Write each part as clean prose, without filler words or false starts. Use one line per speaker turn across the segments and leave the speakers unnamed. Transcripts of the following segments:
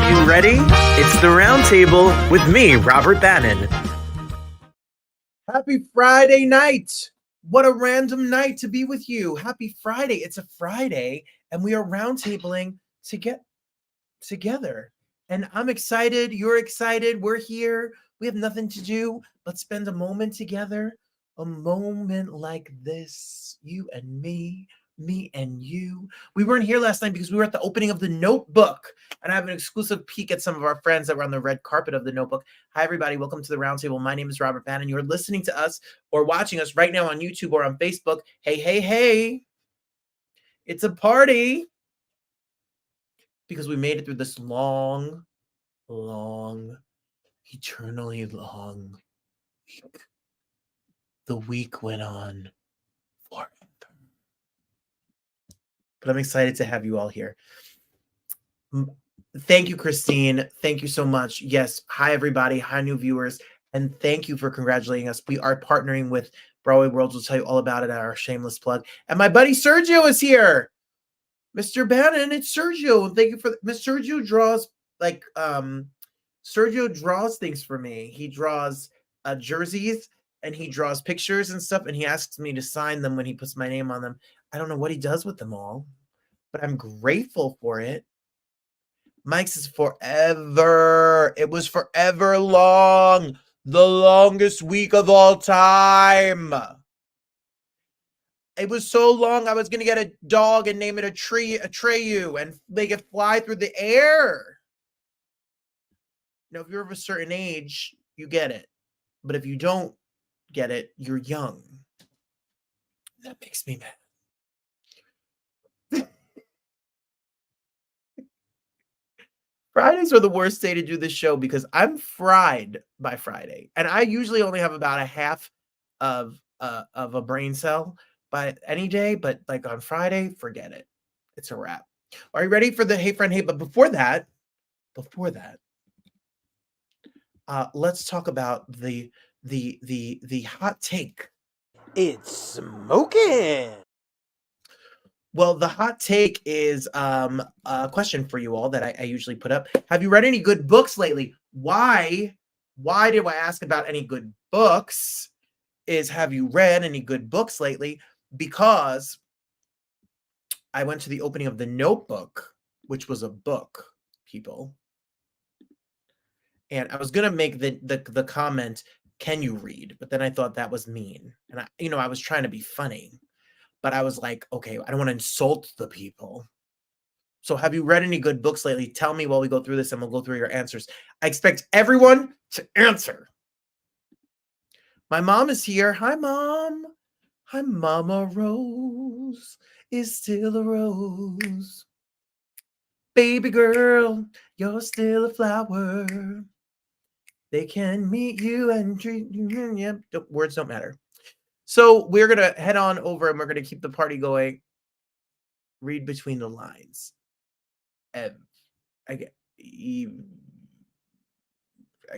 you ready? It's the Roundtable with me, Robert Bannon. Happy Friday night. What a random night to be with you. Happy Friday. It's a Friday, and we are roundtabling to get together. And I'm excited. You're excited. We're here. We have nothing to do but spend a moment together. A moment like this, you and me and you. We weren't here last night because we were at the opening of The Notebook, and I have an exclusive peek at some of our friends that were on the red carpet of The Notebook. Hi, everybody. Welcome to the Roundtable. My name is Robert Bannon. You're listening to us or watching us right now on YouTube or on Facebook. Hey, hey, hey. It's a party because we made it through this long, eternally long week. The week went on forever. But I'm excited to have you all here. Thank you, Christine. Thank you so much. Yes. Hi, everybody. Hi, new viewers. And thank you for congratulating us. We are partnering with Broadway World. We'll tell you all about it at our shameless plug. And my buddy Sergio is here. Mr. Bannon, it's Sergio. Thank you for Miss Sergio draws Sergio draws things for me. He draws jerseys and he draws pictures and stuff, and he asks me to sign them when he puts my name on them. I don't know what he does with them all, but I'm grateful for it. Mike's is forever. It was forever long. The longest week of all time. It was so long, I was going to get a dog and name it a Treyu, and make it fly through the air. Now, if you're of a certain age, you get it. But if you don't get it, you're young. That makes me mad. Fridays are the worst day to do this show because I'm fried by Friday. And I usually only have about a half of a brain cell by any day. But like on Friday, forget it. It's a wrap. Are you ready for the Hey Friend Hey? But before that, let's talk about the hot take. It's smoking. Well, the hot take is a question for you all that I usually put up. Have you read any good books lately? Why do I ask about any good books? Is have you read any good books lately? Because I went to the opening of The Notebook, which was a book, people. And I was gonna make the comment, "Can you read?" But then I thought that was mean, and I was trying to be funny. But I was like, okay, I don't want to insult the people. So have you read any good books lately? Tell me while we go through this, and we'll go through your answers. I expect everyone to answer. My mom is here. Hi, Mom. Hi, Mama Rose is still a rose. Baby girl, you're still a flower. They can meet you and treat you. Yep, words don't matter. So we're going to head on over and we're going to keep the party going. Read between the lines. I get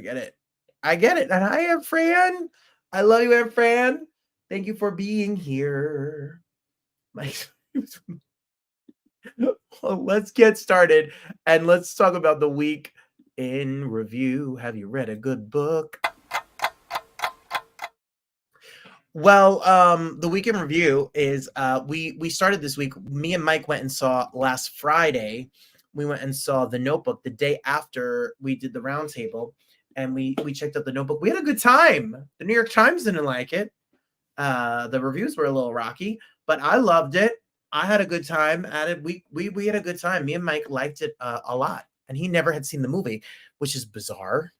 it. And hi, Aunt Fran. I love you, Aunt Fran. Thank you for being here. Well, let's get started and let's talk about the week in review. Have you read a good book? Well, the week in review is we started this week. Me and Mike went and saw last Friday. We went and saw The Notebook the day after we did the Roundtable, and we checked out The Notebook. We had a good time. The New York Times didn't like it. The reviews were a little rocky, but I loved it. I had a good time at it. We had a good time. Me and Mike liked it a lot, and he never had seen the movie, which is bizarre,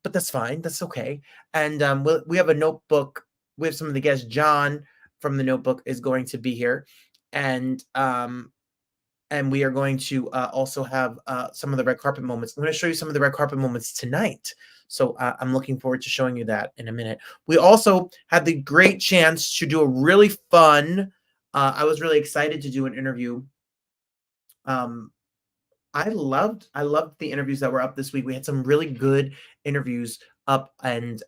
but that's fine. That's okay. And we have a Notebook. We have some of the guests. John from The Notebook is going to be here, and we are going to also have some of the red carpet moments. I'm going to show you some of the red carpet moments tonight. So I'm looking forward to showing you that in a minute. We also had the great chance to do a really fun. I was really excited to do an interview. I loved the interviews that were up this week. We had some really good interviews up, and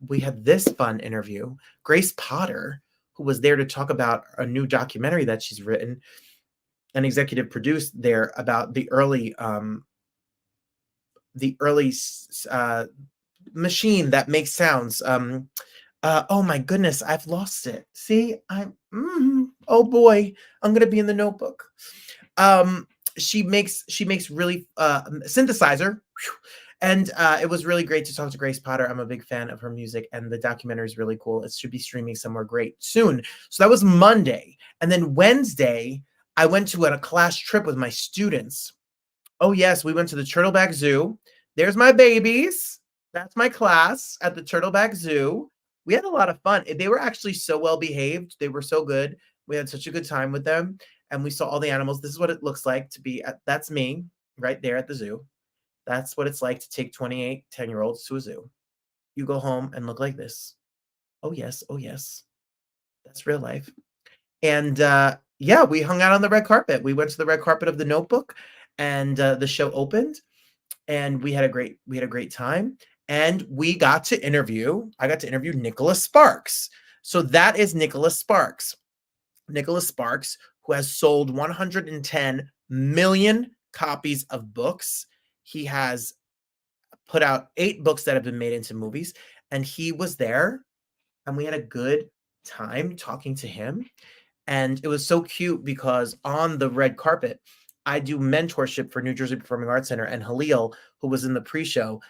we had this fun interview. Grace Potter, who was there to talk about a new documentary that she's written and executive produced there about the early early machine that makes sounds. Oh my goodness, I've lost it. See, oh boy, I'm gonna be in the Notebook. Um, she makes really synthesizer. And it was really great to talk to Grace Potter. I'm a big fan of her music, and the documentary is really cool. It should be streaming somewhere great soon. So that was Monday. And then Wednesday, I went to a class trip with my students. Oh, yes, we went to the Turtleback Zoo. There's my babies. That's my class at the Turtleback Zoo. We had a lot of fun. They were actually so well behaved. They were so good. We had such a good time with them, and we saw all the animals. This is what it looks like to be at, that's me right there at the zoo. That's what it's like to take 28 10-year-olds to a zoo. You go home and look like this. Oh, yes. Oh, yes. That's real life. And yeah, we hung out on the red carpet. We went to the red carpet of the Notebook, and the show opened, and we had a great time. And I got to interview Nicholas Sparks. So that is Nicholas Sparks. Nicholas Sparks, who has sold 110 million copies of books. He has put out 8 books that have been made into movies, and he was there, and we had a good time talking to him. And it was so cute because on the red carpet, I do mentorship for New Jersey Performing Arts Center, and Halil, who was in the pre-show,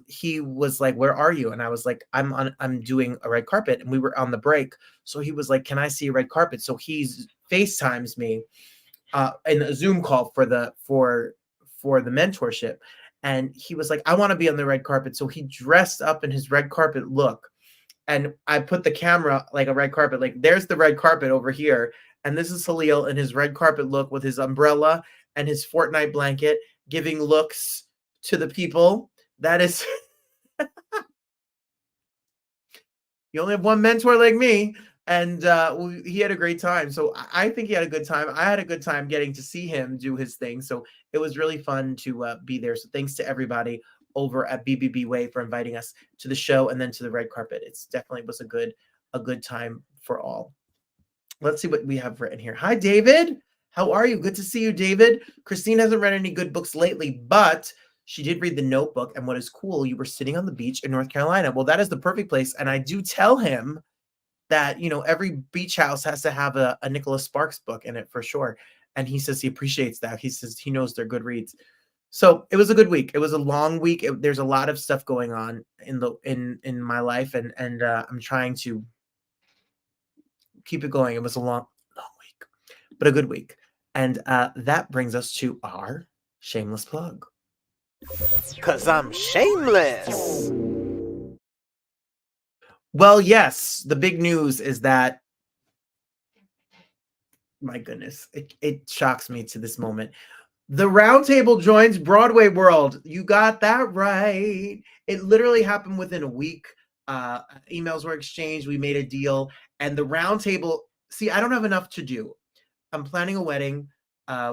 he was like, "Where are you?" And I was like, I'm doing a red carpet," and we were on the break. So he was like, "Can I see a red carpet?" So he's FaceTimes me in a Zoom call for the mentorship. And he was like, "I want to be on the red carpet." So he dressed up in his red carpet look. And I put the camera like a red carpet, like there's the red carpet over here. And this is Halil in his red carpet look with his umbrella and his Fortnite blanket, giving looks to the people. That is, you only have one mentor like me. And he had a great time. So I think he had a good time. I had a good time getting to see him do his thing. So it was really fun to be there. So thanks to everybody over at BBB Way for inviting us to the show and then to the red carpet. It's definitely was a good time for all. Let's see what we have written here. Hi, David. How are you? Good to see you, David. Christine hasn't read any good books lately, but she did read The Notebook. And what is cool, you were sitting on the beach in North Carolina. Well, that is the perfect place. And I do tell him that, every beach house has to have a Nicholas Sparks book in it for sure. And he says he appreciates that. He says he knows they're good reads. So it was a good week. It was a long week. There's a lot of stuff going on in my life, and I'm trying to keep it going. It was a long week, but a good week. And that brings us to our shameless plug. 'Cause I'm shameless. Well, yes, the big news is that, my goodness, it shocks me to this moment. The Roundtable joins Broadway World. You got that right. It literally happened within a week. Emails were exchanged. We made a deal. And the Roundtable, see, I don't have enough to do. I'm planning a wedding.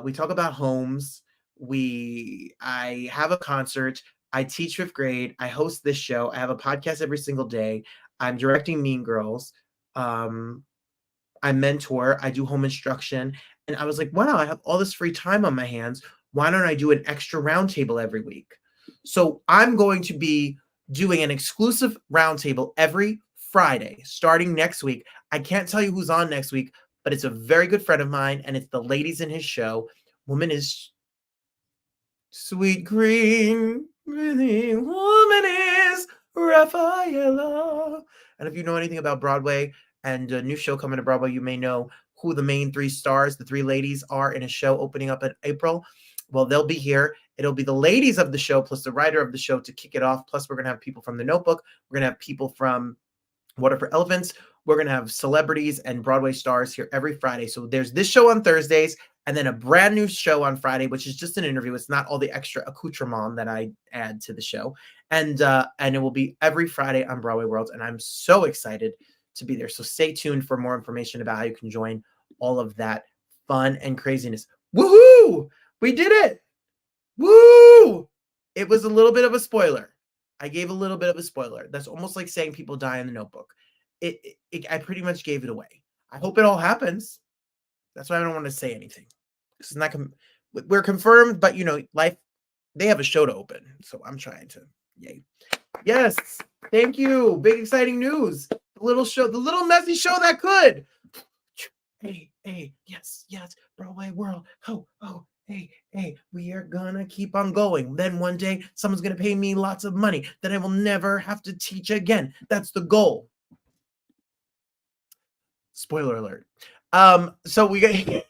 We talk about homes. I have a concert. I teach 5th grade. I host this show. I have a podcast every single day. I'm directing Mean Girls. I mentor. I do home instruction. And I was like, wow, I have all this free time on my hands. Why don't I do an extra roundtable every week? So I'm going to be doing an exclusive roundtable every Friday starting next week. I can't tell you who's on next week, but it's a very good friend of mine, and it's the ladies in his show. Woman is sweet green, really, woman is Rafaela. And if you know anything about Broadway and a new show coming to Broadway, you may know who the main 3 stars, the 3 ladies are in a show opening up in April. Well, they'll be here. It'll be the ladies of the show plus the writer of the show to kick it off. Plus, we're going to have people from The Notebook. We're going to have people from Water for Elephants. We're going to have celebrities and Broadway stars here every Friday. So there's this show on Thursdays and then a brand new show on Friday, which is just an interview. It's not all the extra accoutrement that I add to the show. And it will be every Friday on Broadway World. And I'm so excited to be there. So stay tuned for more information about how you can join all of that fun and craziness. Woohoo! We did it! Woo! It was a little bit of a spoiler. I gave a little bit of a spoiler. That's almost like saying people die in The Notebook. I pretty much gave it away. I hope it all happens. That's why I don't want to say anything. It's not we're confirmed, but life they have a show to open, so I'm trying to. Yay! Yes, thank you. Big exciting news. The little show, the little messy show that could. Hey, yes, Broadway World. Oh, hey, we are gonna keep on going. Then one day, someone's gonna pay me lots of money. Then I will never have to teach again. That's the goal. Spoiler alert. So we got.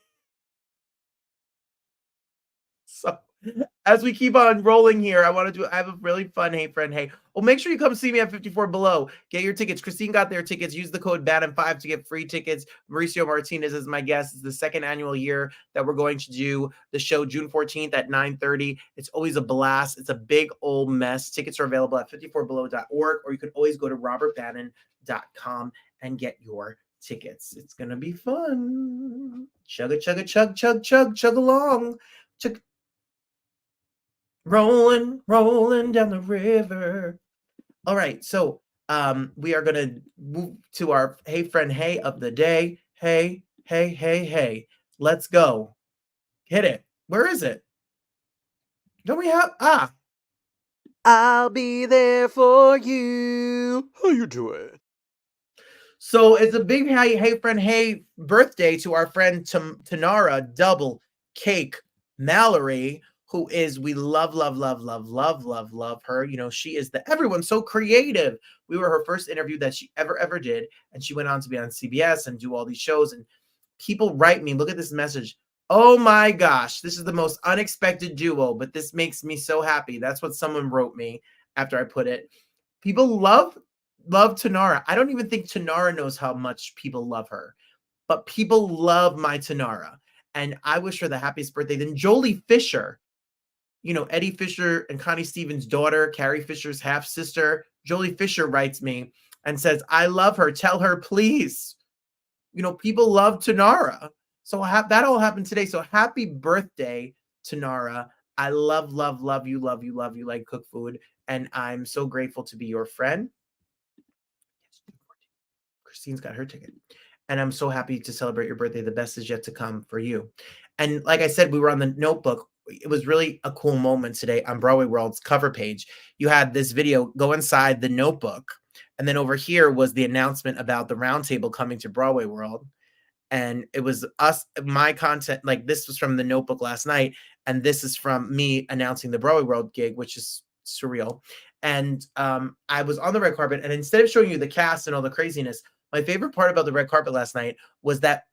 So as we keep on rolling here, I have a really fun Hey Friend Hey. Well, make sure you come see me at 54 Below. Get your tickets. Christine got their tickets. Use the code Bannon5 to get free tickets. Mauricio Martinez is my guest. It's the second annual year that we're going to do the show June 14th at 9:30. It's always a blast. It's a big old mess. Tickets are available at 54below.org, or you can always go to robertbannon.com and get your tickets. It's going to be fun. Chug along. Chug. Rolling down the river. All right, so we are gonna move to our Hey Friend Hey of the day. Hey, let's go. Hit it. Where is it? Don't we have I'll be there for you. How you doing? So it's a big Hey Friend Hey birthday to our friend Tanara Double Cake Mallory, who is, we love her. You know, she is everyone's so creative. We were her first interview that she ever did. And she went on to be on CBS and do all these shows. And people write me, look at this message. Oh my gosh, this is the most unexpected duo, but this makes me so happy. That's what someone wrote me after I put it. People love Tanara. I don't even think Tanara knows how much people love her, but people love my Tanara. And I wish her the happiest birthday. Then Jolie Fisher, you know, Eddie Fisher and Connie Stevens' daughter, Carrie Fisher's half sister, Jolie Fisher writes me and says, I love her. Tell her, please. You know, people love Tanara. So that all happened today. So happy birthday, Tanara. I love you like cook food. And I'm so grateful to be your friend. Christine's got her ticket. And I'm so happy to celebrate your birthday. The best is yet to come for you. And like I said, we were on the Notebook. It was really a cool moment today on Broadway World's cover page. You had this video go inside the Notebook. And then over here was the announcement about the Roundtable coming to Broadway World. And it was my content, like this was from the Notebook last night. And this is from me announcing the Broadway World gig, which is surreal. And I was on the red carpet. And instead of showing you the cast and all the craziness, my favorite part about the red carpet last night was that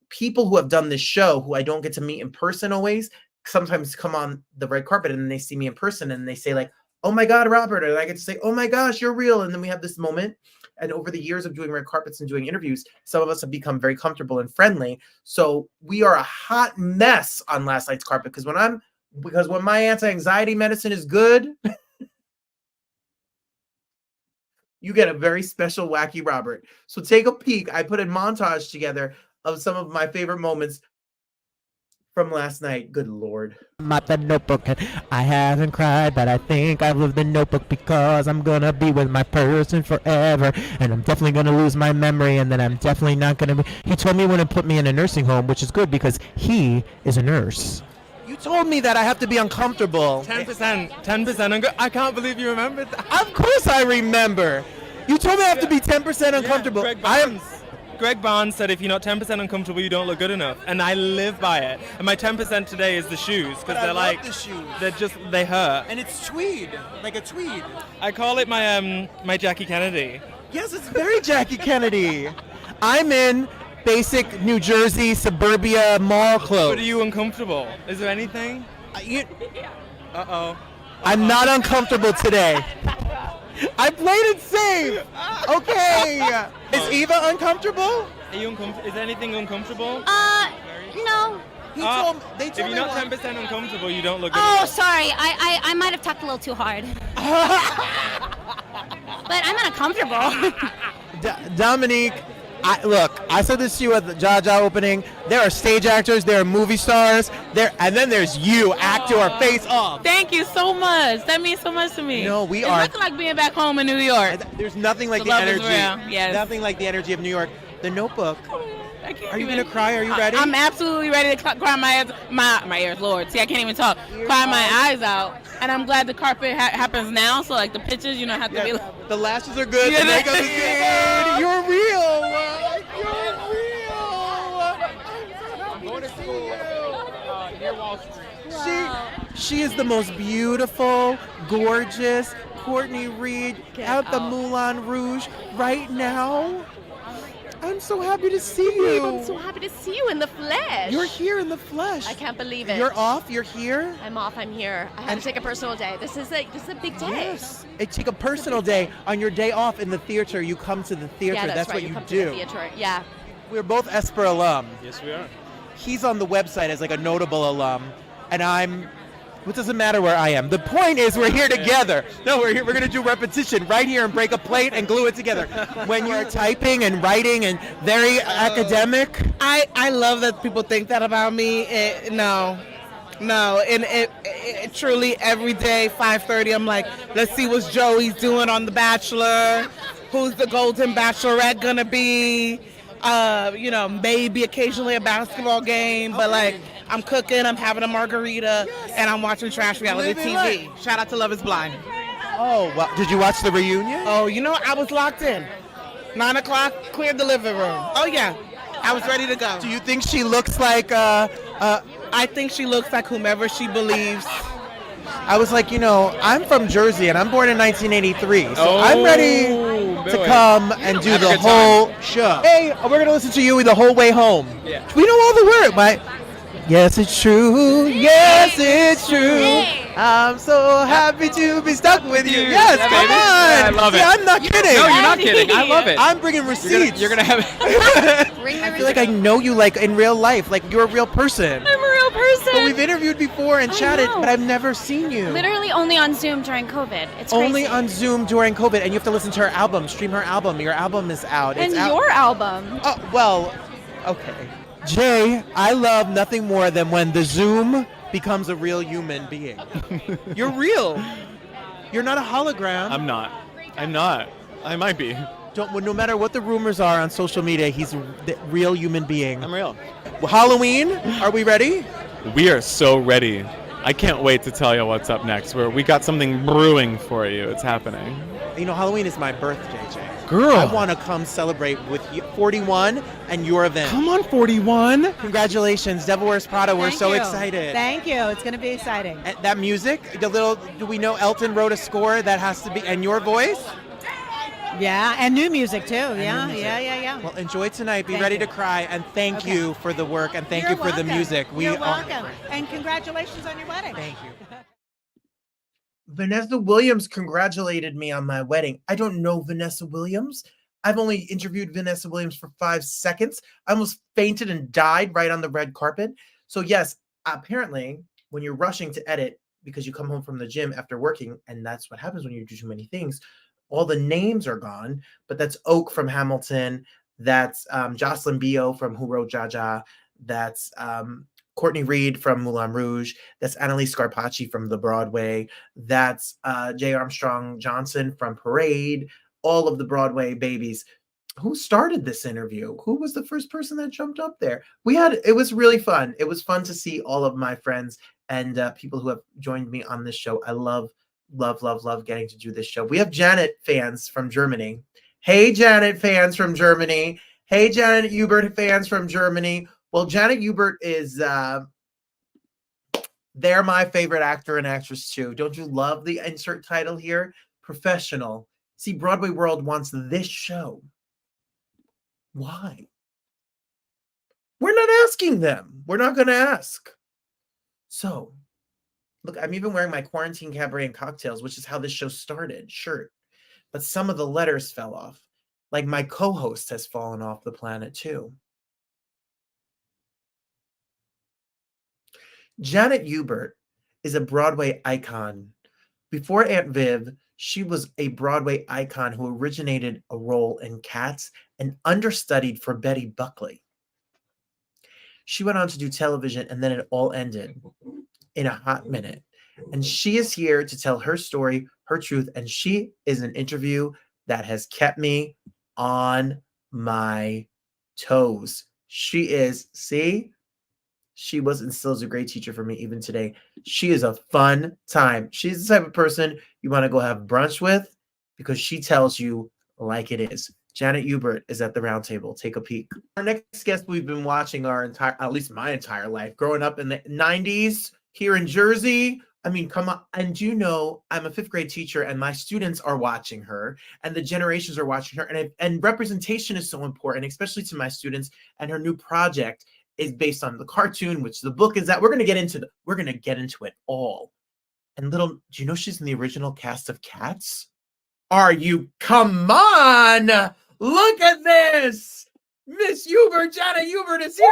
people who have done this show, who I don't get to meet in person always, sometimes come on the red carpet and then they see me in person and they say like, oh my God, Robert. And I get to say, oh my gosh, you're real. And then we have this moment. And over the years of doing red carpets and doing interviews, some of us have become very comfortable and friendly. So we are a hot mess on last night's carpet because when my anti-anxiety medicine is good, you get a very special wacky Robert. So take a peek. I put a montage together of some of my favorite moments from last night. Good Lord.
I'm at the Notebook and I haven't cried, but I think I've lived the Notebook because I'm gonna be with my person forever, and I'm definitely gonna lose my memory, and then I'm definitely not gonna be. He told me he wouldn't put me in a nursing home, which is good because he is a nurse.
You told me that I have to be uncomfortable.
10%. I can't believe you remembered that.
Of course I remember. You told me I have to be 10% uncomfortable.
Greg Barnes said if you're not 10% uncomfortable, you don't look good enough, and I live by it. And my 10% today is the shoes because they're like
the shoes.
They hurt.
And it's tweed, like a tweed.
I call it my my Jackie Kennedy.
Yes, it's very Jackie Kennedy. I'm in basic New Jersey suburbia mall clothes.
But are you uncomfortable? Is there anything? Uh-oh.
I'm not uncomfortable today. I played it safe. Okay. Is Eva uncomfortable?
Are you Is anything uncomfortable?
No.
They told
if you're not 10% uncomfortable, you don't look good.
Oh, sorry. I might have talked a little too hard. But I'm uncomfortable.
Dominique, I said this to you at the Jaja opening. There are stage actors, there are movie stars, and then there's you, act your face off.
Thank you so much. That means so much to me.
No,
it's nothing like being back home in New York.
There's nothing like the energy.
Yes.
Nothing like the energy of New York. The Notebook.
I can't
Are you
even.
gonna cry? Are you ready?
I'm absolutely ready to cry my ears, Lord. See, I can't even talk. Cry my eyes out. And I'm glad the carpet happens now, so like the pictures, you don't have to be like.
The lashes are good.
Yeah,
The makeup is good. You're real. You're real. I'm going to see you. Near Wall Street. She is the most beautiful, gorgeous Courtney Reed at the Moulin Rouge right now. I'm so happy to see you.
I'm so happy to see you in the flesh.
You're here in the flesh.
I can't believe it.
You're off. You're here.
I'm off. I'm here. I have to take a personal day. This is a big day.
Yes. Take a personal day. On your day off in the theater, you come to the theater.
Yeah, that's right.
what you
come
do.
To the theater. Yeah.
We're both Esper alum.
Yes, we are.
He's on the website as like a notable alum, and I'm. It doesn't matter where I am. The point is we're here together. No, we're here. We're going to do repetition right here and break a plate and glue it together. When you're typing and writing and very academic.
I love that people think that about me. No. And it truly every day, 5:30, I'm like, let's see what Joey's doing on The Bachelor. Who's the Golden Bachelorette going to be? Maybe occasionally a basketball game, but like I'm cooking, I'm having a margarita, and I'm watching trash reality
Living
TV.
life.
Shout out to Love is Blind.
Oh, well, did you watch the reunion?
Oh, I was locked in. 9 o'clock, cleared the living room. Oh yeah, I was ready to go.
Do you think she looks like
I think she looks like whomever she believes.
I was like, I'm from Jersey and I'm born in 1983, so I'm ready to come and do the whole show. Hey, we're going to listen to you the whole way home.
Yeah.
We know all the words, Yes, it's true. Yes, it's true. I'm so happy to be stuck with you. Yes,
Yeah,
come
baby.
on.
Yeah, I love it.
See, I'm not kidding.
No, you're not kidding. I love it.
I'm bringing receipts.
You're gonna have.
I feel like I know you like in real life, like you're a real person.
I'm a real person.
But we've interviewed before and
I
chatted,
know.
but I've never seen you.
Literally only on Zoom during COVID. It's
Only
crazy.
on Zoom during COVID, and you have to listen to her album, stream her album. Your album is out.
And
It's out.
your album.
Oh, well, okay. Jay, I love nothing more than when the Zoom becomes a real human being. You're real. You're not a hologram.
I'm not. I might be.
No matter what the rumors are on social media, he's the real human being.
I'm real.
Halloween, are we ready?
We are so ready. I can't wait to tell you what's up next. We got something brewing for you. It's happening.
Halloween is my birthday, Jay.
Girl.
I want to come celebrate with you, 41 and your event.
Come on, 41.
Congratulations, Devil Wears Prada. We're
Thank
so
you.
excited.
Thank you. It's going to be exciting.
And that music, do we know Elton wrote a score that has to be, and your voice?
Yeah, and new music too. Yeah,
new music.
yeah.
Well, enjoy tonight. Be
Thank
ready
you.
to cry, and thank
Okay.
you for the work, and thank
You're
you for the
welcome.
music.
You're welcome. And congratulations on your wedding.
Thank you.
Vanessa Williams congratulated me on my wedding. I don't know Vanessa Williams. I've only interviewed Vanessa Williams for 5 seconds. I almost fainted and died right on the red carpet. So yes, apparently when you're rushing to edit because you come home from the gym after working, and that's what happens when you do too many things, all the names are gone. But that's Oak from Hamilton. That's Jocelyn Bio from Who Wrote Jaja. That's Courtney Reed from Moulin Rouge. That's Annalise Scarpacci from the Broadway. That's J. Armstrong Johnson from Parade. All of the Broadway babies. Who started this interview? Who was the first person that jumped up there? It was really fun. It was fun to see all of my friends and people who have joined me on this show. I love getting to do this show. We have Janet fans from Germany. Hey, Janet fans from Germany. Hey, Janet Hubert fans from Germany. Well, Janet Hubert is, they're my favorite actor and actress too. Don't you love the insert title here? Professional. See, Broadway World wants this show. Why? We're not asking them. We're not going to ask. So, look, I'm even wearing my Quarantine Cabaret and Cocktails, which is how this show started, shirt. But some of the letters fell off. Like my co-host has fallen off the planet too. Janet Hubert is a Broadway icon. Before Aunt Viv, she was a Broadway icon who originated a role in Cats and understudied for Betty Buckley. She went on to do television, and then it all ended in a hot minute. And she is here to tell her story, her truth, and she is an interview that has kept me on my toes. She is, see, she was and still is a great teacher for me even today. She is a fun time. She's the type of person you want to go have brunch with because she tells you like it is. Janet Hubert is at the round table. Take a peek. Our next guest we've been watching our entire, at least my entire life, growing up in the 90s here in Jersey. I mean, come on. And you know, I'm a 5th grade teacher and my students are watching her and the generations are watching her. And representation is so important, especially to my students. And her new project is based on the cartoon, which the book is that we're going to get into it all. And do you know she's in the original cast of Cats? Come on, look at this. Miss Hubert, Janet Hubert is here.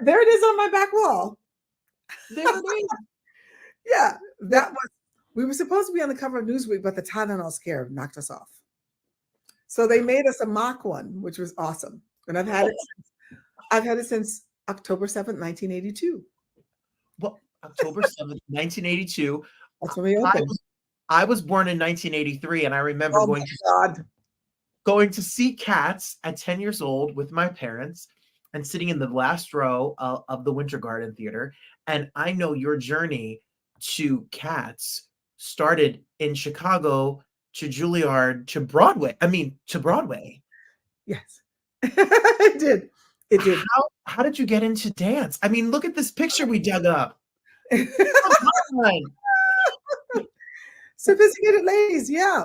There it is on my back wall.
There it is.
Yeah, we were supposed to be on the cover of Newsweek, but the Tylenol scare knocked us off. So they made us a mock one, which was awesome. And I've had it since October 7th, 1982.
Well, October 7th, 1982.
That's when we opened.
I was born in 1983, and I remember going to see Cats at 10 years old with my parents and sitting in the last row of the Winter Garden Theater. And I know your journey to Cats started in Chicago to Juilliard to Broadway.
Yes, it did. It did.
How did you get into dance? I mean, look at this picture we dug up. Come on.
Sophisticated ladies, yeah.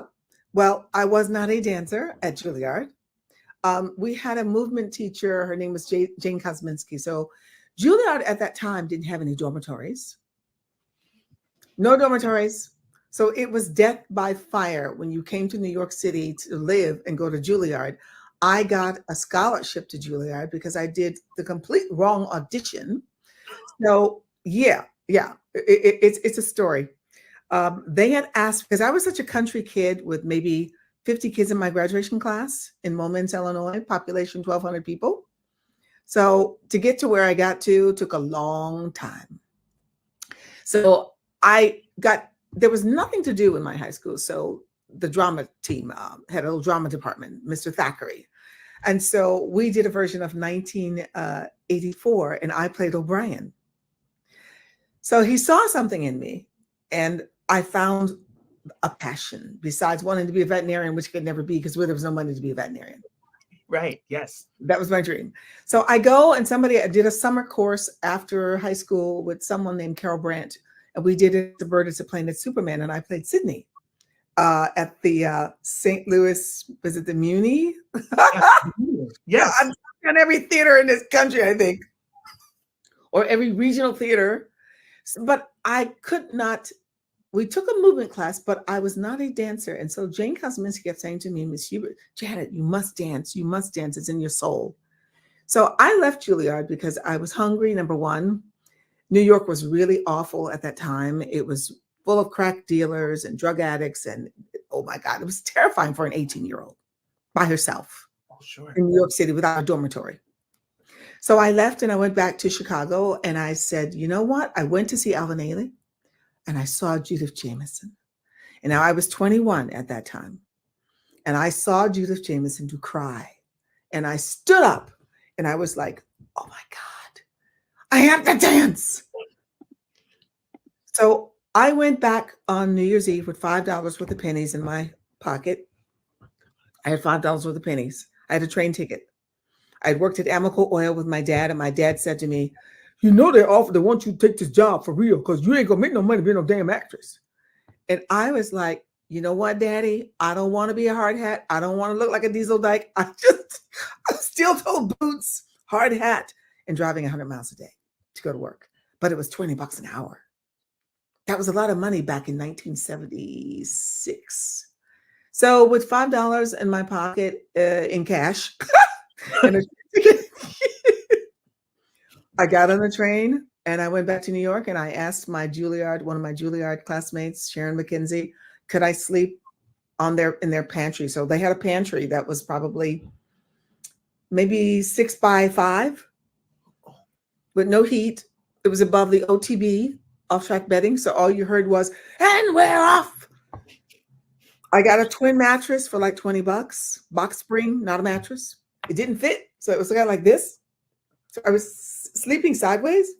Well, I was not a dancer at Juilliard. We had a movement teacher. Her name was Jane Kosminski. So Juilliard at that time didn't have any dormitories. No dormitories. So it was death by fire when you came to New York City to live and go to Juilliard. I got a scholarship to Juilliard because I did the complete wrong audition. So yeah, it's a story. They had asked, because I was such a country kid with maybe 50 kids in my graduation class in Momence, Illinois, population 1,200 people. So to get to where I got to took a long time. So there was nothing to do in my high school. So the drama team had a little drama department, Mr. Thackeray. And so we did a version of 1984 and I played O'Brien. So he saw something in me and I found a passion besides wanting to be a veterinarian, which could never be because there was no money to be a veterinarian.
Right. Yes.
That was my dream. So I go and I did a summer course after high school with someone named Carol Brandt. And we did it to Bird as a Planet Superman. And I played Sydney at the St. Louis, was it the Muni?
Yes.
I'm on every theater in this country, I think. Or every regional theater. But I could not. We took a movement class, but I was not a dancer. And so Jane Kosminski kept saying to me, Miss Hubert, Janet, you must dance. You must dance. It's in your soul. So I left Juilliard because I was hungry, number one. New York was really awful at that time. It was full of crack dealers and drug addicts. And oh my God, it was terrifying for an 18-year-old by herself in New York City without a dormitory. So I left and I went back to Chicago and I said, you know what? I went to see Alvin Ailey and I saw Judith Jamison. And now I was 21 at that time. And I saw Judith Jamison do Cry. And I stood up and I was like, oh my God, I have to dance. So I went back on New Year's Eve with $5 worth of pennies in my pocket. I had $5 worth of pennies. I had a train ticket. I had worked at Amoco Oil with my dad, and my dad said to me, you know, they want you to take this job for real because you ain't gonna make no money being no damn actress. And I was like, you know what, Daddy? I don't want to be a hard hat. I don't want to look like a diesel dyke. I steel-toe boots, hard hat, and driving 100 miles a day to go to work. But it was $20 an hour. That was a lot of money back in 1976. So with $5 in my pocket in cash, and a ticket, I got on the train and I went back to New York and I asked one of my Juilliard classmates, Sharon McKenzie, could I sleep in their pantry? So they had a pantry that was probably maybe 6 by 5 with no heat. It was above the OTB, off-track bedding. So all you heard was, and we're off. I got a twin mattress for like $20, box spring, not a mattress. It didn't fit, so it was kind of like this. So I was sleeping sideways,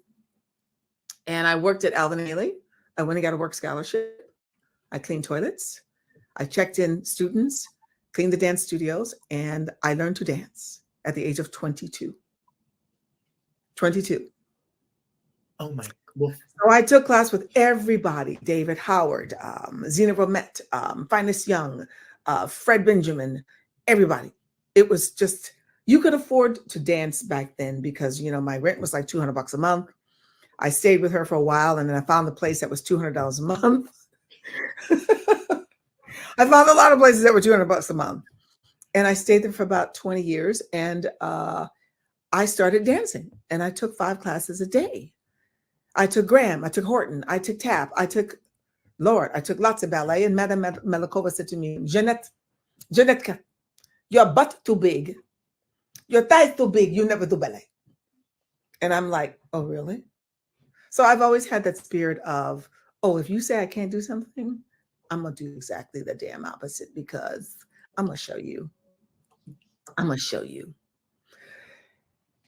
and I worked at Alvin Ailey. I went and got a work scholarship. I cleaned toilets. I checked in students, cleaned the dance studios, and I learned to dance at the age of 22. 22.
Oh my. Well,
So I took class with everybody: David Howard, Zena Romette, Finest Young, Fred Benjamin, everybody. It was just, you could afford to dance back then because, you know, my rent was like $200 a month. I stayed with her for a while, and then I found the place that was $200 a month. I found a lot of places that were $200 a month, and I stayed there for about 20 years. And I started dancing, and I took 5 classes a day. I took Graham, I took Horton, I took tap, I took lots of ballet. And Madame Melikova said to me, Janetka, your butt too big, your thighs too big, you never do ballet. And I'm like, oh, really? So I've always had that spirit of, oh, if you say I can't do something, I'm going to do exactly the damn opposite, because I'm going to show you. I'm going to show you.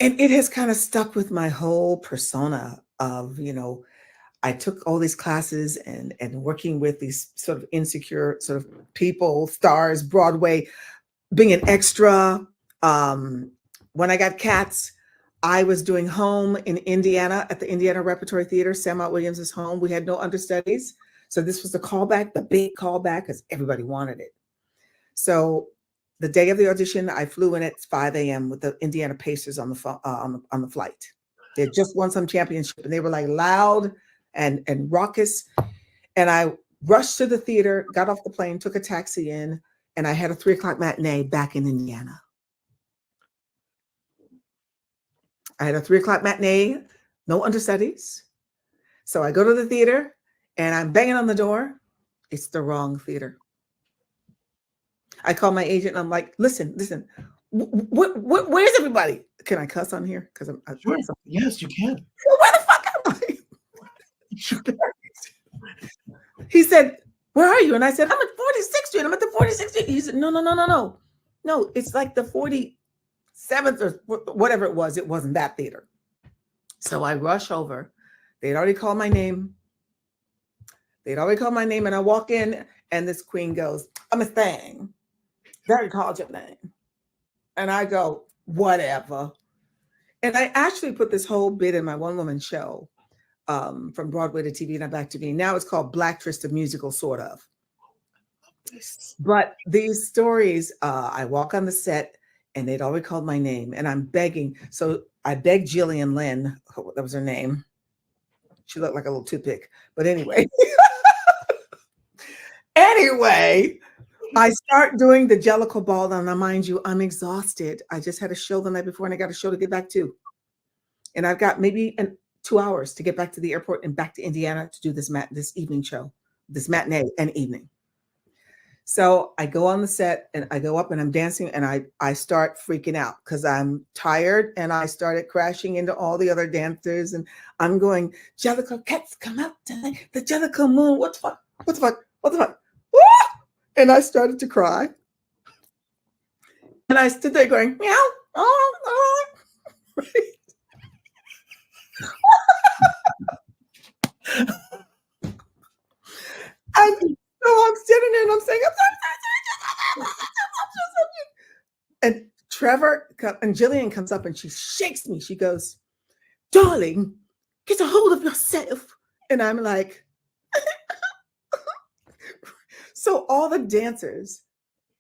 And it has kind of stuck with my whole persona of, you know, I took all these classes and working with these sort of insecure sort of people, stars, Broadway, being an extra. When I got Cats, I was doing home in Indiana at the Indiana Repertory Theater, Sam Ott Williams' home. We had no understudies. So this was the callback, the big callback, because everybody wanted it. So the day of the audition, I flew in at 5 a.m. with the Indiana Pacers on the flight. They had just won some championship, and they were like loud and raucous. And I rushed to the theater, got off the plane, took a taxi in, and I had a 3:00 matinee back in Indiana. I had a 3:00 matinee, no understudies. So I go to the theater, and I'm banging on the door. It's the wrong theater. I call my agent, and I'm like, listen, where's everybody? Can I cuss on here? Because I'm
sure. Yes, you can.
Where the fuck am I? He said, where are you? And I said, I'm at 46th Street. I'm at the 46th Street. He said, no. No, it's like the 47th or whatever it was. It wasn't that theater. So I rush over. They'd already called my name. And I walk in, and this queen goes, I'm a thing. They already called your name. And I go, whatever. And I actually put this whole bit in my one-woman show, from Broadway to TV and back to me. Now it's called Blacktress the Musical, sort of. But these stories, I walk on the set, and they'd already called my name, and I'm begging. So I begged Jillian Lynn, that was her name. She looked like a little toothpick. But anyway. I start doing the Jellicle Ball, and now, mind you, I'm exhausted. I just had a show the night before, and I got a show to get back to. And I've got maybe 2 hours to get back to the airport and back to Indiana to do this evening show, this matinee and evening. So I go on the set, and I go up, and I'm dancing, and I start freaking out because I'm tired, and I started crashing into all the other dancers, and I'm going, Jellicle cats come out tonight, the Jellicle moon, what the fuck? Woo! And I started to cry. And I stood there going, meow, oh. Right? And so I'm sitting there, and I'm saying, I'm sorry. And Trevor and Jillian comes up, and she shakes me. She goes, darling, get a hold of yourself. And I'm like, so all the dancers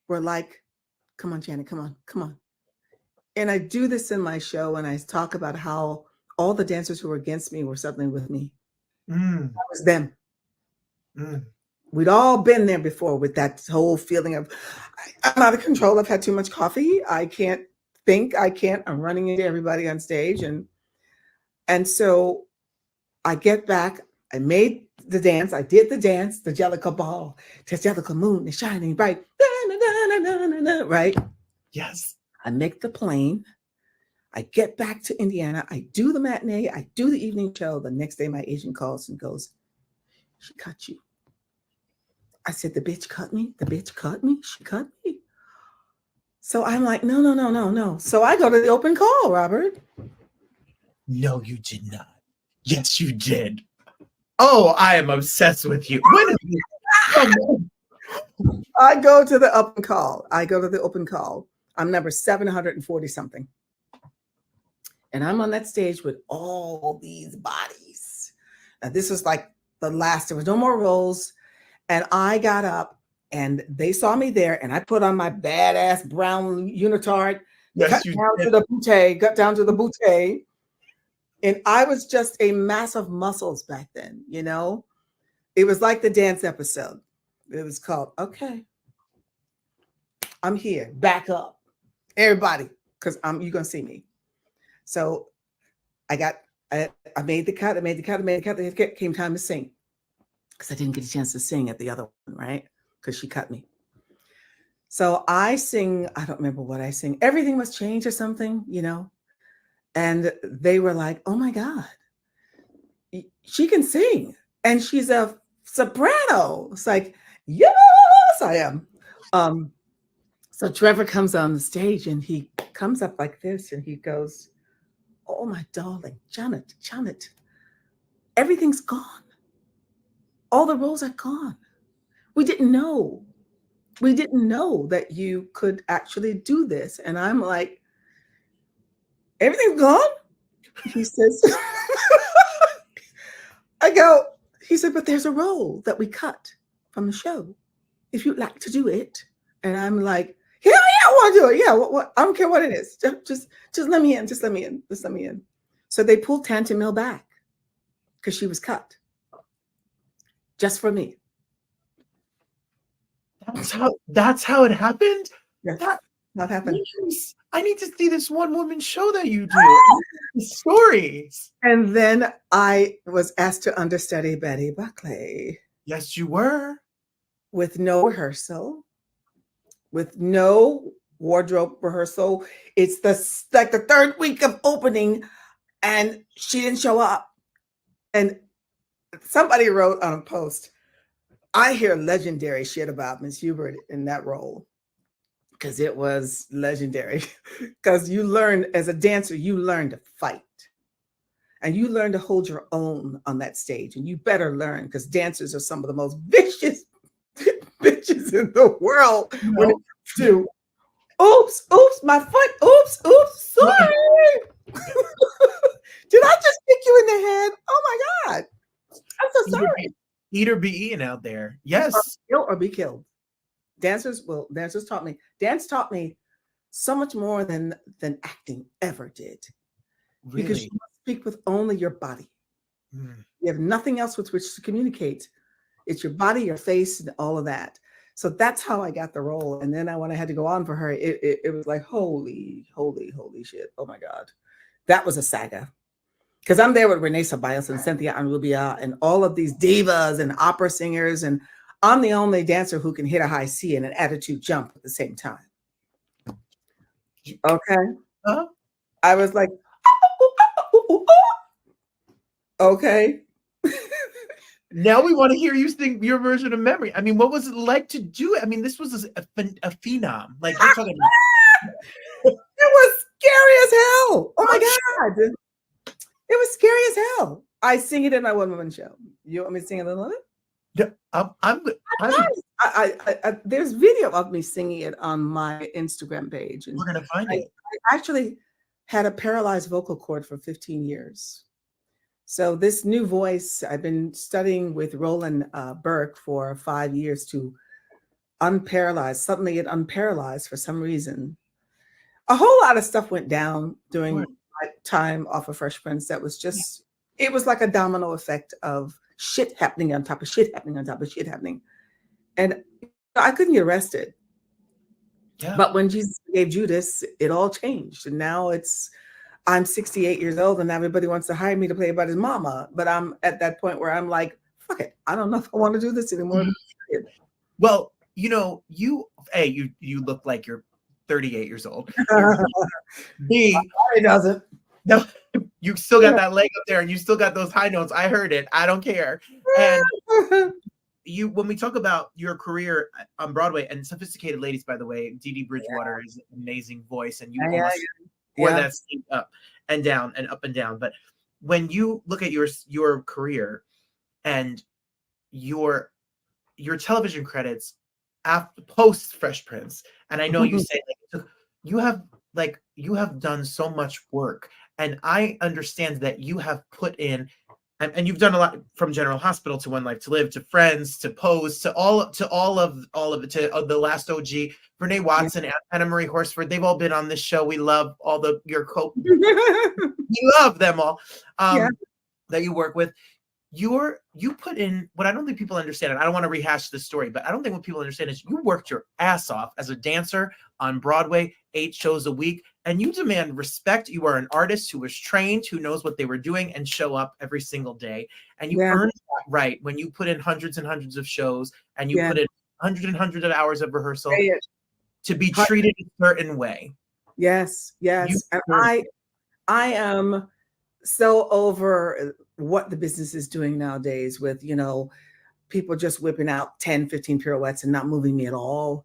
were like, come on, Janet, come on. And I do this in my show, and I talk about how all the dancers who were against me were suddenly with me. That was them. We'd all been there before with that whole feeling of, I'm out of control. I've had too much coffee. I can't think. I'm running into everybody on stage. And so I get back. I made the dance. I did the dance, the Jellicle Ball, the Jellicle moon is shining bright. Right?
Yes.
I make the plane. I get back to Indiana. I do the matinee. I do the evening show. The next day, my agent calls and goes, she cut you. I said, the bitch cut me. The bitch cut me. She cut me. So I'm like, no. So I go to the open call, Robert.
No, you did not. Yes, you did. Oh, I am obsessed with you. When is this?
I go to the open call. I'm number 740 something. And I'm on that stage with all these bodies. Now, this was like the last, there was no more roles. And I got up and they saw me there and I put on my badass brown unitard, got down to the bootay. And I was just a mass of muscles back then, you know? It was like the dance episode. It was called, okay, I'm here, back up. Everybody, because you're going to see me. So I made the cut. It came time to sing. Because I didn't get a chance to sing at the other one, right? Because she cut me. So I sing, I don't remember what I sing. Everything Must Change or something, you know? And they were like, oh my God, she can sing. And she's a soprano. It's like, yes, I am. So Trevor comes on the stage and he comes up like this and he goes, oh my darling, Janet, everything's gone. All the roles are gone. We didn't know that you could actually do this. And I'm like, everything's gone? He says, he said, but there's a role that we cut from the show. If you'd like to do it. And I'm like, yeah, I want to do it. Yeah, what? I don't care what it is. Just let me in. Just let me in. So they pulled Tanta Mill back because she was cut. Just for me.
That's how it happened?
Yes, that happened.
I need to see this one woman show that you do. The stories.
And then I was asked to understudy Betty Buckley.
Yes, you were.
With no rehearsal, with no wardrobe rehearsal. It's like the third week of opening and she didn't show up. And somebody wrote on a post, I hear legendary shit about Miss Hubert in that role. Because it was legendary. Because you learn, as a dancer, you learn to fight. And you learn to hold your own on that stage. And you better learn, because dancers are some of the most vicious bitches in the world. No. When it comes to, oops, my foot, oops, sorry. Did I just kick you in the head? Oh my God. I'm so sorry.
Eat or be eaten out there. Yes.
Kill or be killed. Dance taught me so much more than acting ever did.
Really?
Because you must speak with only your body. You have nothing else with which to communicate. It's your body, your face, and all of that. So that's how I got the role. And then when I had to go on for her, it was like, holy shit. Oh my God. That was a saga. Because I'm there with Renee Ceballos and Cynthia Anrubia and all of these divas and opera singers. And I'm the only dancer who can hit a high C and an attitude jump at the same time. Okay. I was like, okay.
Now we want to hear you sing your version of Memory. I mean, what was it like to do it? I mean, this was a phenom. Like, you're talking about.
It was scary as hell. Oh my God. It was scary as hell. I sing it in my one-woman show. You want me to sing a little of it?
Yeah,
there's video of me singing it on my Instagram page. And
we're going to find it.
I actually had a paralyzed vocal cord for 15 years. So this new voice, I've been studying with Roland Burke for 5 years to unparalyze. Suddenly it unparalyzed for some reason. A whole lot of stuff went down during my time off of Fresh Prince. That was just, it was like a domino effect of shit happening on top of shit happening on top of shit happening. And I couldn't get arrested. Yeah. But when Jesus gave Judas, it all changed. And now I'm 68 years old and everybody wants to hire me to play about his mama. But I'm at that point where I'm like, fuck it. I don't know if I want to do this anymore. Mm-hmm.
Well, you know, you look like you're 38 years old. B,
it doesn't.
No, you still got that leg up there and you still got those high notes. I heard it. I don't care. And when we talk about your career on Broadway, and Sophisticated Ladies, by the way, Dee Dee Bridgewater is an amazing voice, and you almost wore that scene up and down and up and down. But when you look at your career and your television credits after post Fresh Prince, and I know you say you have done so much work, and I understand that you have put in. And you've done a lot, from General Hospital to One Life to Live to Friends to Pose to all of it, to The Last OG, Renee Watson, Anna Marie Horsford. They've all been on this show. We love all your we love them all that you work with. You put in what I don't think people understand, and I don't want to rehash the story, but I don't think what people understand is you worked your ass off as a dancer on Broadway, 8 shows a week, and you demand respect. You are an artist who was trained, who knows what they were doing, and show up every single day. And you earned that right when you put in hundreds and hundreds of shows, and you put in hundreds and hundreds of hours of rehearsal to be treated a certain way.
Yes. And I am so over what the business is doing nowadays with, people just whipping out 10, 15 pirouettes and not moving me at all.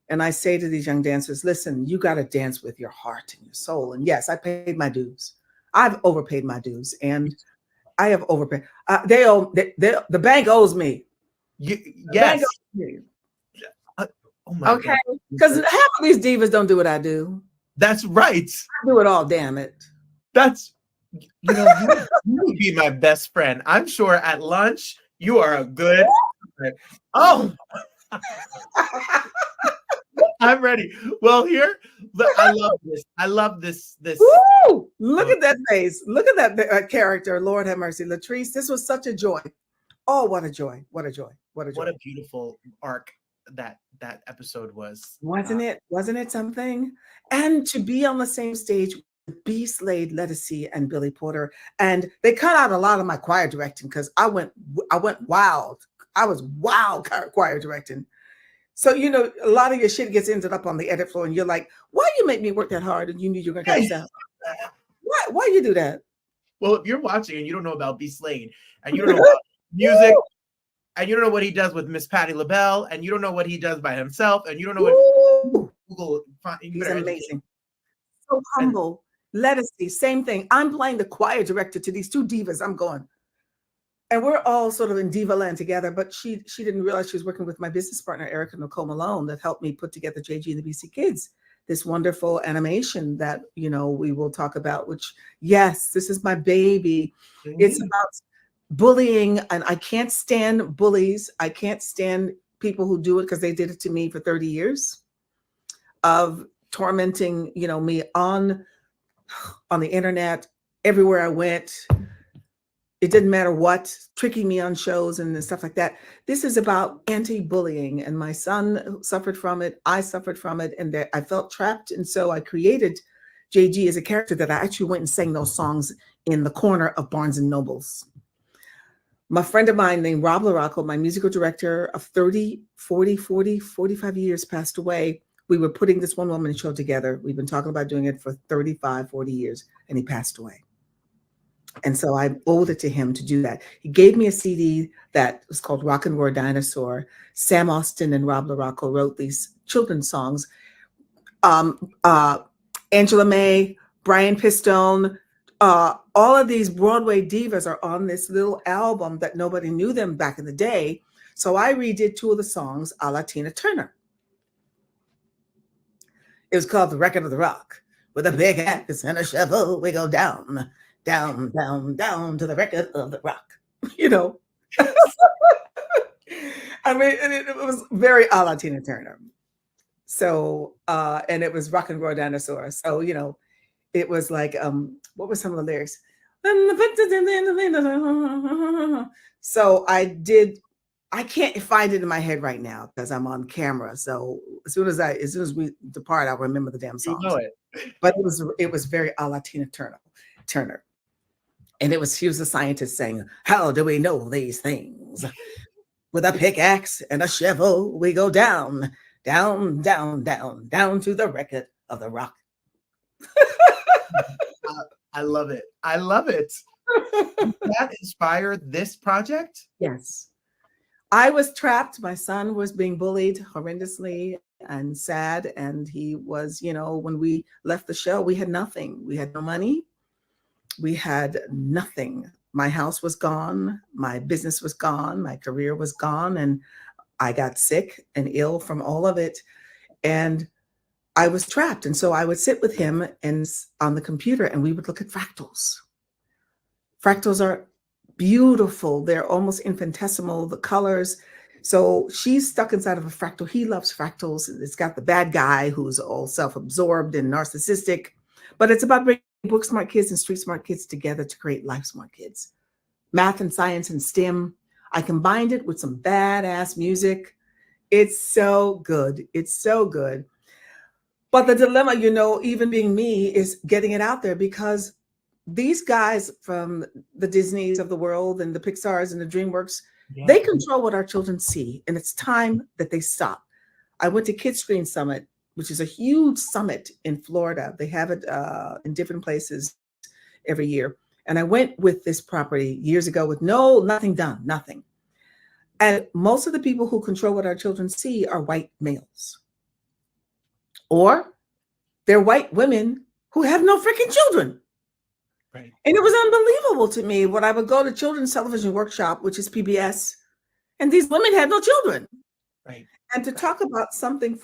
And I say to these young dancers, listen, you got to dance with your heart and your soul. And yes, I paid my dues. I've overpaid my dues, and I have overpaid. The bank owes me.
Yes. Oh my God.
Because half of these divas don't do what I do.
That's right.
I do it all, damn it.
That's, you would be my best friend. I'm sure at lunch, you are a good friend. Oh, I'm ready. Well, I love this.
Woo! Look at that face. Look at that character. Lord have mercy. Latrice, this was such a joy. Oh, what a joy. What a joy. What a joy.
What a beautiful arc that episode was.
Wasn't it? Wasn't it something? And to be on the same stage with B. Slade Letticy and Billy Porter. And they cut out a lot of my choir directing because I went wild. I was wild choir directing. So, a lot of your shit gets ended up on the edit floor, and you're like, why you make me work that hard and you knew you were going to cut out? Why you do that?
Well, if you're watching and you don't know about B. Slade, and you don't know about music, and you don't know what he does with Miss Patti LaBelle, and you don't know what he does by himself, and you don't know what Google.
He's amazing. So humble. Letticy, same thing. I'm playing the choir director to these 2 divas. I'm going. And we're all sort of in diva land together, but she didn't realize she was working with my business partner, Erica Nicole Malone, that helped me put together JG and the BC Kids, this wonderful animation that, we will talk about, which, yes, this is my baby. Mm-hmm. It's about bullying, and I can't stand bullies. I can't stand people who do it because they did it to me for 30 years of tormenting, me on the internet, everywhere I went. It didn't matter what, tricking me on shows and stuff like that. This is about anti-bullying, and my son suffered from it. I suffered from it, and I felt trapped. And so I created JG as a character that I actually went and sang those songs in the corner of Barnes and Nobles. My friend of mine named Rob LaRocco, my musical director of 30, 40, 40, 45 years, passed away. We were putting this one-woman show together. We've been talking about doing it for 35, 40 years, and he passed away. And so I owed it to him to do that. He gave me a CD that was called Rock and Roll Dinosaur. Sam Austin and Rob LaRocco wrote these children's songs. Angela May, Brian Pistone, all of these Broadway divas are on this little album that nobody knew them back in the day. So I redid 2 of the songs a la Tina Turner. It was called The Record of the Rock. With a big axe and a shovel, we go down, down, down, down to the record of the rock. I mean, it was very a la Tina Turner. So, and it was Rock and Roll Dinosaur. So, it was like, what were some of the lyrics? So I can't find it in my head right now because I'm on camera. So as soon as we depart, I'll remember the damn song. But it was very a la Tina Turner. And she was a scientist saying, how do we know these things? With a pickaxe and a shovel, we go down, down, down, down, down to the record of the rock.
I love it. Did that inspire this project?
Yes. I was trapped. My son was being bullied horrendously and sad. And he was, when we left the show, we had nothing. We had no money. We had nothing. My house was gone. My business was gone. My career was gone. And I got sick and ill from all of it. And I was trapped. And so I would sit with him and on the computer and we would look at fractals. Fractals are beautiful. They're almost infinitesimal, the colors. So she's stuck inside of a fractal. He loves fractals. It's got the bad guy who's all self-absorbed and narcissistic, but it's about bringing book smart kids and street smart kids together to create life smart kids. Math and science and STEM. I combined it with some badass music. It's so good. It's so good. But the dilemma, even being me, is getting it out there because these guys from the Disneys of the world and the Pixars and the DreamWorks, they control what our children see. And it's time that they stop. I went to Kids Screen Summit, which is a huge summit in Florida. They have it in different places every year. And I went with this property years ago with nothing done, nothing. And most of the people who control what our children see are white males. Or they're white women who have no freaking children.
Right.
And it was unbelievable to me when I would go to Children's Television Workshop, which is PBS, and these women had no children.
Right.
And to talk about something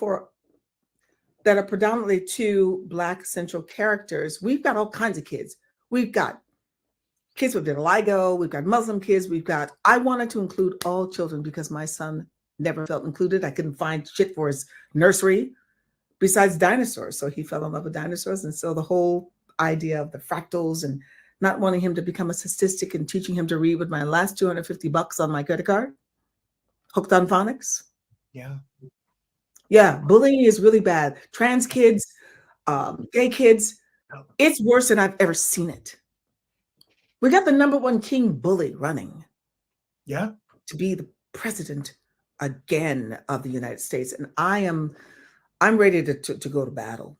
that are predominantly two Black central characters, we've got all kinds of kids. We've got kids with vitiligo, we've got Muslim kids, I wanted to include all children because my son never felt included. I couldn't find shit for his nursery besides dinosaurs. So he fell in love with dinosaurs. And so the whole idea of the fractals and not wanting him to become a statistic and teaching him to read with my last $250 on my credit card, hooked on phonics. Yeah, bullying is really bad. Trans kids, gay kids, it's worse than I've ever seen it. We got the #1 king bully running.
Yeah.
To be the president again of the United States. And I'm ready to go to battle.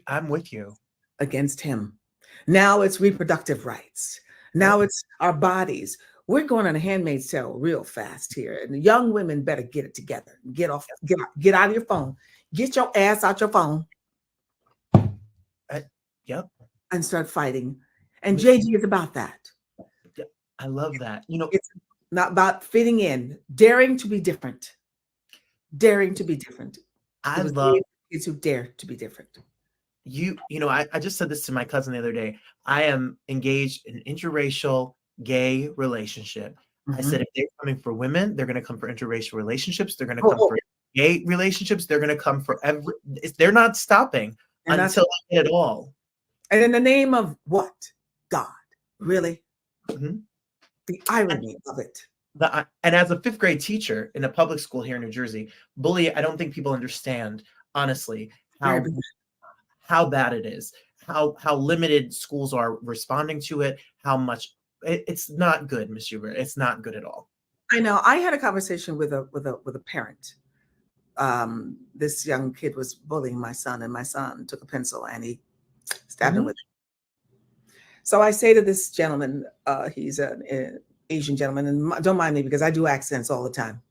I'm with you.
Against him. Now it's reproductive rights. Now it's our bodies. We're going on a Handmaid's Tale real fast here. And the young women better get it together. Get out of your phone. Get your ass out your phone.
Yep.
And start fighting. And JG is about that.
I love that.
It's not about fitting in, daring to be different. Daring to be different.
I love
kids who dare to be different.
I just said this to my cousin the other day. I am engaged in an interracial gay relationship. I said, if they're coming for women, they're going to come for interracial relationships. They're going to come for gay relationships. They're going to come for they're not stopping until I get it all. And
in the name of what? God. Really? Mm-hmm. The irony of it.
And as a 5th grade teacher in a public school here in New Jersey, bullying, I don't think people understand, honestly, how bad it is, how limited schools are responding to it, how much it's not good, Miss Hubert. It's not good at all.
I know. I had a conversation with a parent. This young kid was bullying my son, and my son took a pencil and he stabbed him with it. So I say to this gentleman, he's an Asian gentleman, and don't mind me because I do accents all the time.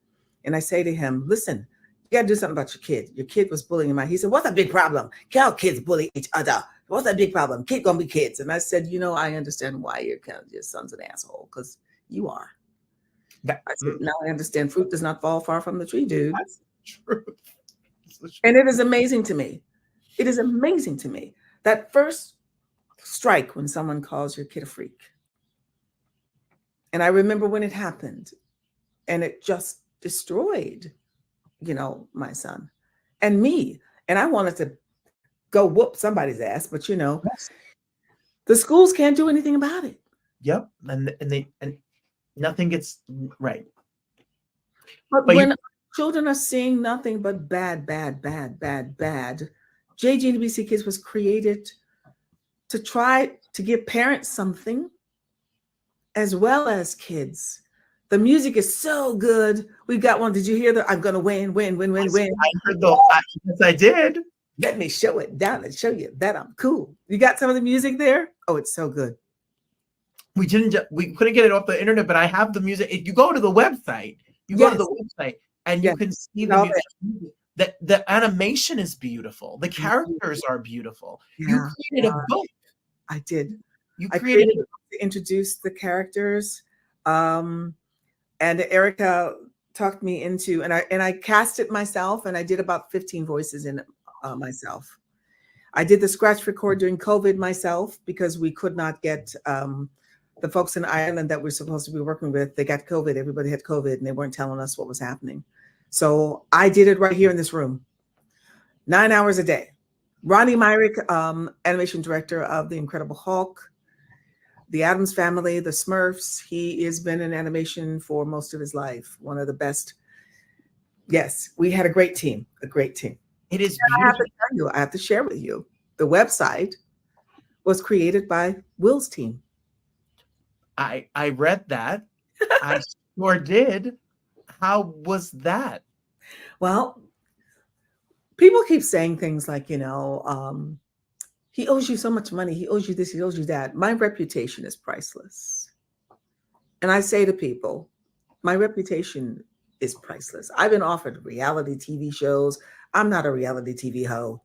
And I say to him, listen, you got to do something about your kid. Your kid was bullying him. He said, what's a big problem? How kids bully each other? What's a big problem? Kids gonna be kids. And I said, I understand why your son's an asshole, because you are. I said, now I understand fruit does not fall far from the tree, dude.
That's true.
And it is amazing to me. It is amazing to me that first strike when someone calls your kid a freak. And I remember when it happened and it just destroyed, my son and me. And I wanted to go whoop somebody's ass, but the schools can't do anything about it.
Yep. And nothing gets right.
But when children are seeing nothing but bad, JG and the BC Kids was created to try to give parents something as well as kids. The music is so good. We've got one. Did you hear that? I'm going to win.
I heard yes, I did.
Let me show it down and show you that I'm cool. You got some of the music there? Oh, it's so good.
We couldn't get it off the internet, but I have the music. If you go to the website, You go to
Yes.
the website and
Yes.
you can see the
Love
music. The animation is beautiful. The characters are beautiful. You
Yeah.
created a book.
I did.
You
I
created
created to introduce the characters, and Erica talked me into, and I cast it myself, and I did about 15 voices in it myself. I did the scratch record during COVID myself because we could not get the folks in Ireland that we're supposed to be working with. They got COVID. Everybody had COVID, and they weren't telling us what was happening. So I did it right here in this room, 9 hours a day. Ronnie Myrick, animation director of The Incredible Hulk, The Addams Family, The Smurfs. He has been in animation for most of his life. One of the best. Yes, we had a great team.
It is
And I have
beautiful.
to tell you, I have to share with you, the website was created by Will's team.
I read that. I sure did. How was that?
Well, people keep saying things like, he owes you so much money. He owes you this, he owes you that. My reputation is priceless. And I say to people, my reputation is priceless. I've been offered reality TV shows. I'm not a reality TV hoe.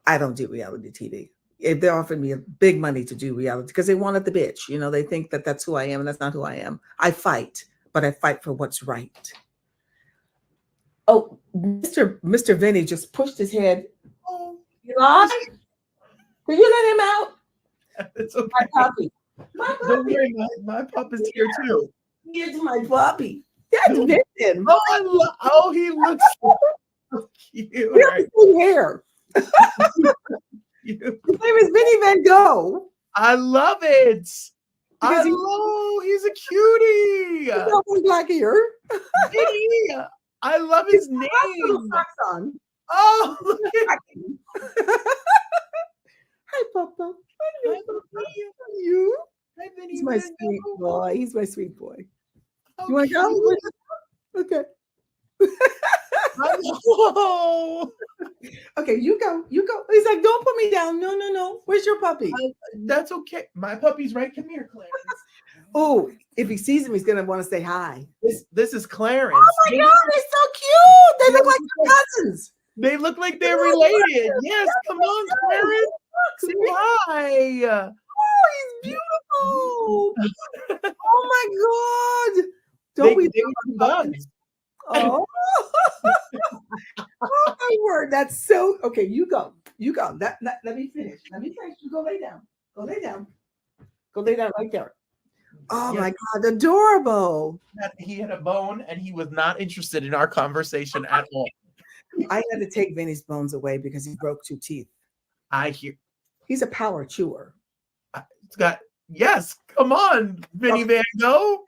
I don't do reality TV. If they offered me big money to do reality, because they wanted the bitch, they think that that's who I am, and that's not who I am. I fight, but I fight for what's right. Oh, Mr. Vinny just pushed his head. Oh, Eli, will you let him out?
It's okay.
My puppy.
Don't worry, my pup is here too.
Here's my puppy. That's Vincent.
Oh, he looks so cute.
We have the same hair. His name is Vinny Van Gogh.
I love it.
Because
He's a cutie.
He's got one black ear.
Vinny. I love his
Little
name.
socks on.
Oh, look at
Hi, Papa.
Hi,
You?
Hi, Vinny.
He's my
Van
sweet
Gogh.
boy. He's my sweet boy.
How
You want to go?
cute.
Okay.
Oh,
Okay, you go. You go. He's like, don't put me down. No. Where's your puppy?
that's okay. My puppy's right. Come here, Clarence.
Oh, if he sees him, he's gonna want to say hi.
This is Clarence.
Oh my God, they're so cute. They look like they're cousins.
They look like they're related. Yes, come on, Clarence. Say hi.
Oh, he's beautiful. Oh my God. Don't we
They
love
bugs.
Oh. Oh my word. That's so okay. You go. Let me finish. You go lay down. Go lay down right there. Oh
Yes.
my God, adorable.
He had a bone and he was not interested in our conversation at all.
I had to take Vinny's bones away because he broke 2 teeth.
I hear
He's a power chewer.
it's got yes, come on, Vinny Van Gogh.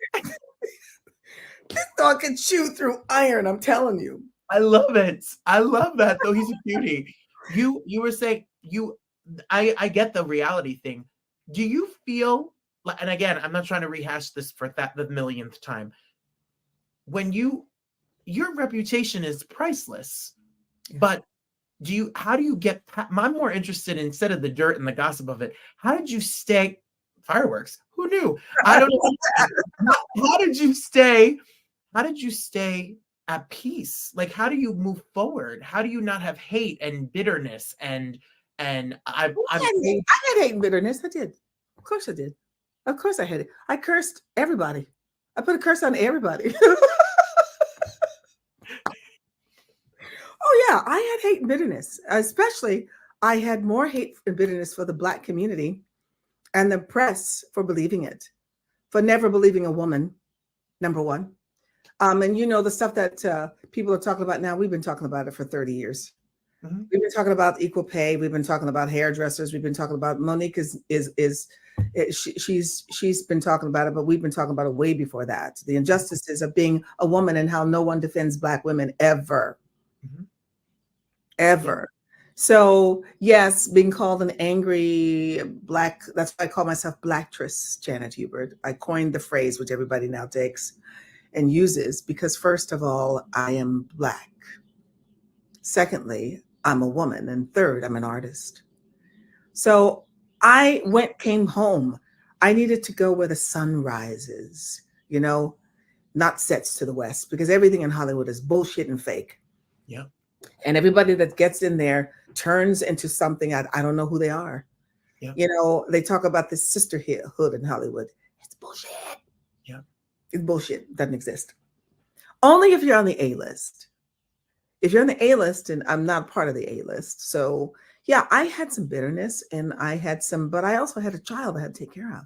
This dog can chew through iron, I'm telling you.
I love it. I love that though. He's a cutie. You were saying I get the reality thing. Do you feel, and again, I'm not trying to rehash this for the millionth time. When your reputation is priceless, but how do you get, I'm more interested in, instead of the dirt and the gossip of it, how did you stay, fireworks? Who knew? I don't know. How did you stay at peace? Like, how do you move forward? How do you not have hate and bitterness I
I had hate and bitterness. I did. Of course I did. Of course I had it. I cursed everybody. I put a curse on everybody. Oh yeah, I had hate and bitterness. Especially, I had more hate and bitterness for the Black community and the press for believing it, for never believing a woman, number one. And the stuff that people are talking about now, we've been talking about it for 30 years.
Mm-hmm.
We've been talking about equal pay. We've been talking about hairdressers. We've been talking about Monique she's been talking about it, but we've been talking about it way before that. The injustices of being a woman and how no one defends Black women ever.
Mm-hmm.
Ever. So yes, being called an angry Black, that's why I call myself Blacktress, Janet Hubert. I coined the phrase, which everybody now takes and uses, because first of all, I am Black. Secondly, I'm a woman. And third, I'm an artist. So came home. I needed to go where the sun rises, not sets to the West, because everything in Hollywood is bullshit and fake.
Yeah.
And everybody that gets in there turns into something I don't know who they are.
Yeah.
You know, they talk about this sisterhood in Hollywood. It's bullshit.
Yeah.
It's bullshit. It doesn't exist. Only if you're on the A-list. If you're on the A-list, and I'm not part of the A-list. So yeah, I had some bitterness and but I also had a child I had to take care of.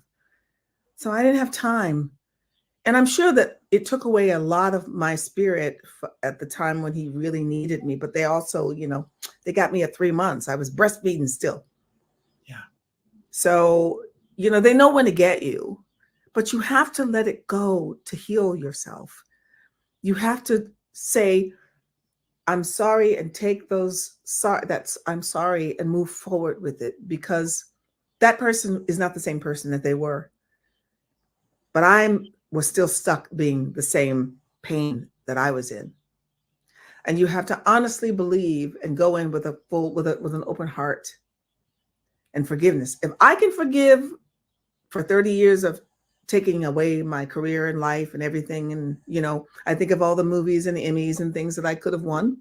So I didn't have time. And I'm sure that it took away a lot of my spirit at the time when he really needed me. But they also, you know, they got me at 3 months. I was breastfeeding still.
Yeah.
So, you know, they know when to get you, but you have to let it go to heal yourself. You have to say, I'm sorry, and take those I'm sorry and move forward with it, because that person is not the same person that they were. But I was still stuck being the same pain that I was in. And you have to honestly believe and go in with an open heart and forgiveness. If I can forgive for 30 years of taking away my career and life and everything, and you know, I think of all the movies and the Emmys and things that I could have won,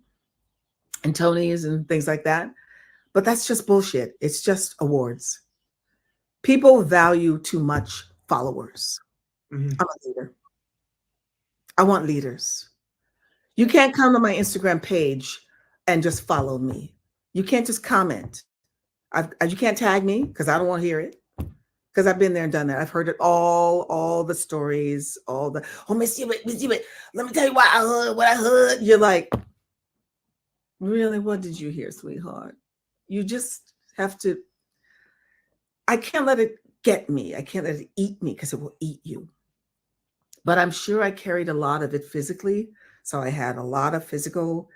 and Tonys and things like that. But that's just bullshit. It's just awards. People value too much followers.
Mhm.
I'm a leader. I want leaders. You can't come to my Instagram page and just follow me. You can't just comment. You can't tag me because I don't want to hear it. Because I've been there and done that. I've heard it all the stories, Miss Hubert, let me tell you what I heard. You're like, really, what did you hear, sweetheart? You just have to, I can't let it get me. I can't let it eat me, because it will eat you. But I'm sure I carried a lot of it physically. So I had a lot of physical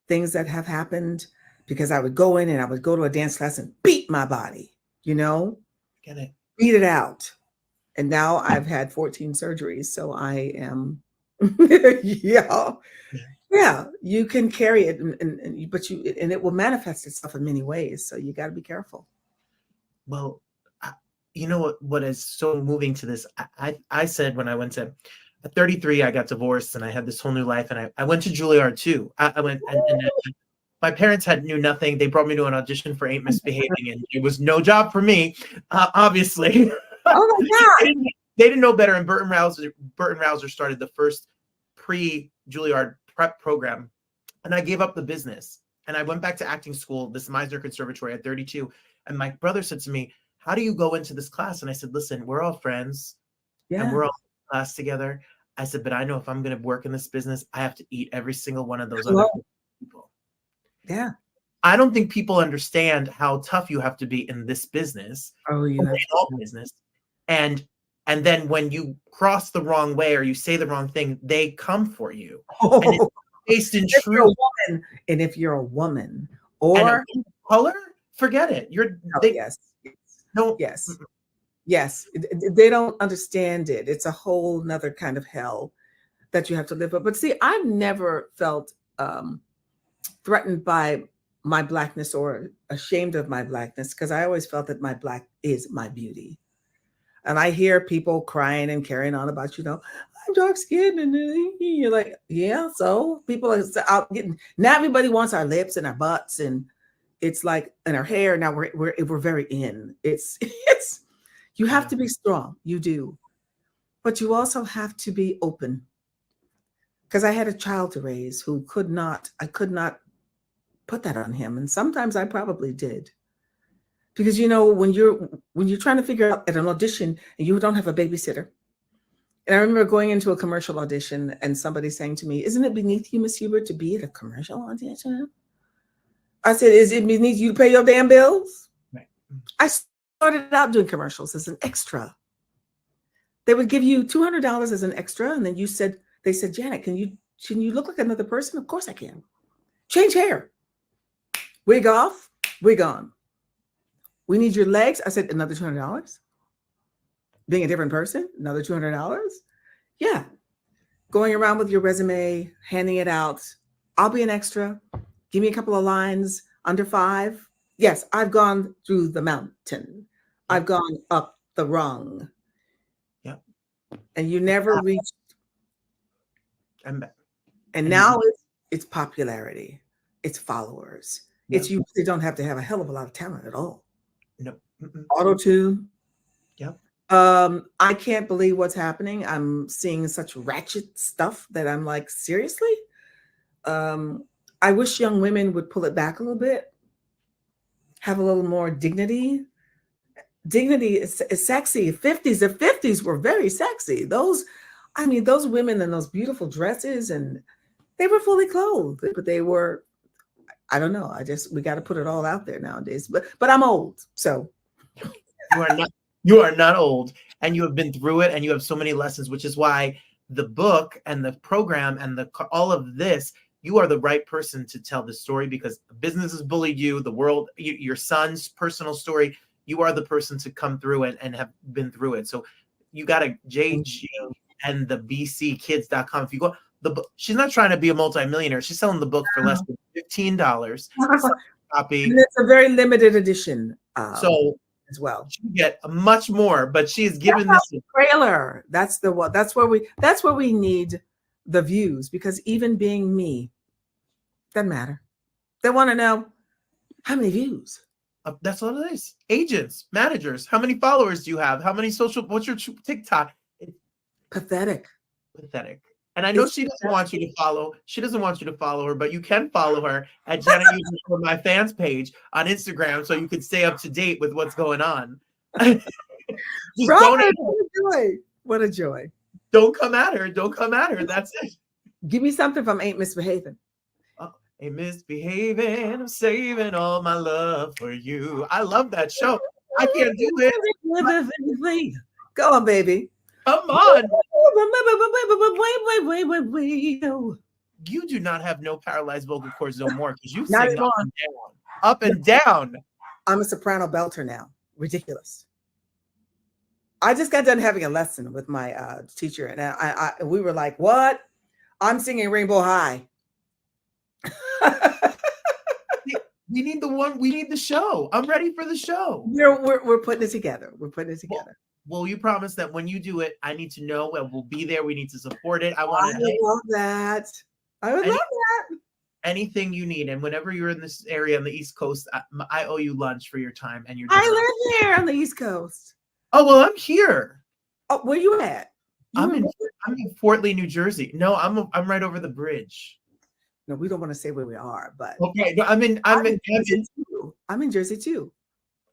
things that have happened, because I would go in and I would go to a dance class and beat my body, you know?
Get it.
Beat it out. And now I've had 14 surgeries. So I am, yeah, you can carry it, and it will manifest itself in many ways. So you got to be careful.
Well, you know what is so moving to this? I said when I went to, at 33, I got divorced and I had this whole new life. And I went to Juilliard too. I went, and my parents knew nothing. They brought me to an audition for Ain't Misbehaving, and it was no job for me, obviously.
Oh my God.
They didn't know better. And Burton Rauser started the first pre-Juilliard prep program. And I gave up the business. And I went back to acting school, this Meisner Conservatory at 32. And my brother said to me, how do you go into this class? And I said, listen, we're all friends.
Yeah.
And we're all in class together. I said, but I know if I'm going to work in this business, I have to eat every single one of those other people.
Yeah.
I don't think people understand how tough you have to be in this business.
Oh,
in all business. And then when you cross the wrong way or you say the wrong thing, they come for you.
Oh.
And it's based in
If you're a
truth.
woman, and if you're a woman
And
or
a color, forget it.
yes.
No.
Yes. Yes. They don't understand it. It's a whole nother kind of hell that you have to live with. But see, I've never felt threatened by my Blackness or ashamed of my Blackness, because I always felt that my Black is my beauty. And I hear people crying and carrying on about, I'm dark skinned, and you're like, yeah. So people are out getting, now everybody wants our lips and our butts, and it's like, and our hair. Now we're very in. It's you have to be strong. You do, but you also have to be open. Because I had a child to raise who I could not put that on him, and sometimes I probably did. Because when you're trying to figure out at an audition and you don't have a babysitter. And I remember going into a commercial audition and somebody saying to me, "Isn't it beneath you, Miss Hubert, to be at a commercial audition?" I said, "Is it beneath you to pay your damn bills?"
Right.
I started out doing commercials as an extra. They would give you $200 as an extra, and then they said, "Janet, can you look like another person?" Of course I can. Change hair. Wig off, wig on. We need your legs. I said, another $200. Being a different person, another $200. Yeah. Going around with your resume, handing it out. I'll be an extra. Give me a couple of lines under 5. Yes, I've gone through the mountain. I've gone up the rung.
Yeah.
And you never reach.
I'm back.
And now it's popularity, it's followers.
Yeah.
It's you really don't have to have a hell of a lot of talent at all.
No. Mm-mm.
Auto-tune.
Yep.
I can't believe what's happening. I'm seeing such ratchet stuff that I'm like, seriously? I wish young women would pull it back a little bit, have a little more dignity. Dignity is sexy. The 50s were very sexy. Those women in those beautiful dresses, and they were fully clothed, but they were, I don't know. We got to put it all out there nowadays. But I'm old, so
you are not old, and you have been through it, and you have so many lessons, which is why the book and the program and all of this, you are the right person to tell the story, because business has bullied you, the world, your son's personal story. You are the person to come through it and have been through it. So you got to JG and the bckids.com. If you go, she's not trying to be a multimillionaire. She's selling the book for less than $15. Copy.
And it's a very limited edition.
So
as well,
you get much more, but she's given this
a trailer. That's where we need the views, because even being me doesn't matter. They want to know how many views.
That's what it is. Agents, managers, how many followers do you have? How many what's your TikTok?
Pathetic.
And I know she doesn't want you to follow. She doesn't want you to follow her, but you can follow her at Janet Hubert for my fans page on Instagram, so you can stay up to date with what's going on.
Robert, what a joy.
Don't come at her. Don't come at her. That's it.
Give me something from Ain't Misbehaving.
Ain't misbehaving. I'm saving all my love for you. I love that show. I can't do it.
Go on, baby.
Come on. You do not have no paralyzed vocal cords no more, because you sing up and down.
I'm a soprano belter now. Ridiculous. I just got done having a lesson with my teacher, and we were like, "What? I'm singing Rainbow High."
We need the show. I'm ready for the show.
We're putting it together.
Well, you promise that when you do it, I need to know, and we'll be there. We need to support it. I
would love that.
Anything you need, and whenever you're in this area on the East Coast, I owe you lunch for your time and your.
I live here on the East Coast.
Oh well, I'm here.
Oh, where you at?
I'm in Fort Lee, New Jersey. No, I'm right over the bridge.
No, we don't want to say where we are, but
okay. No, I'm in
Jersey too. I'm in Jersey too.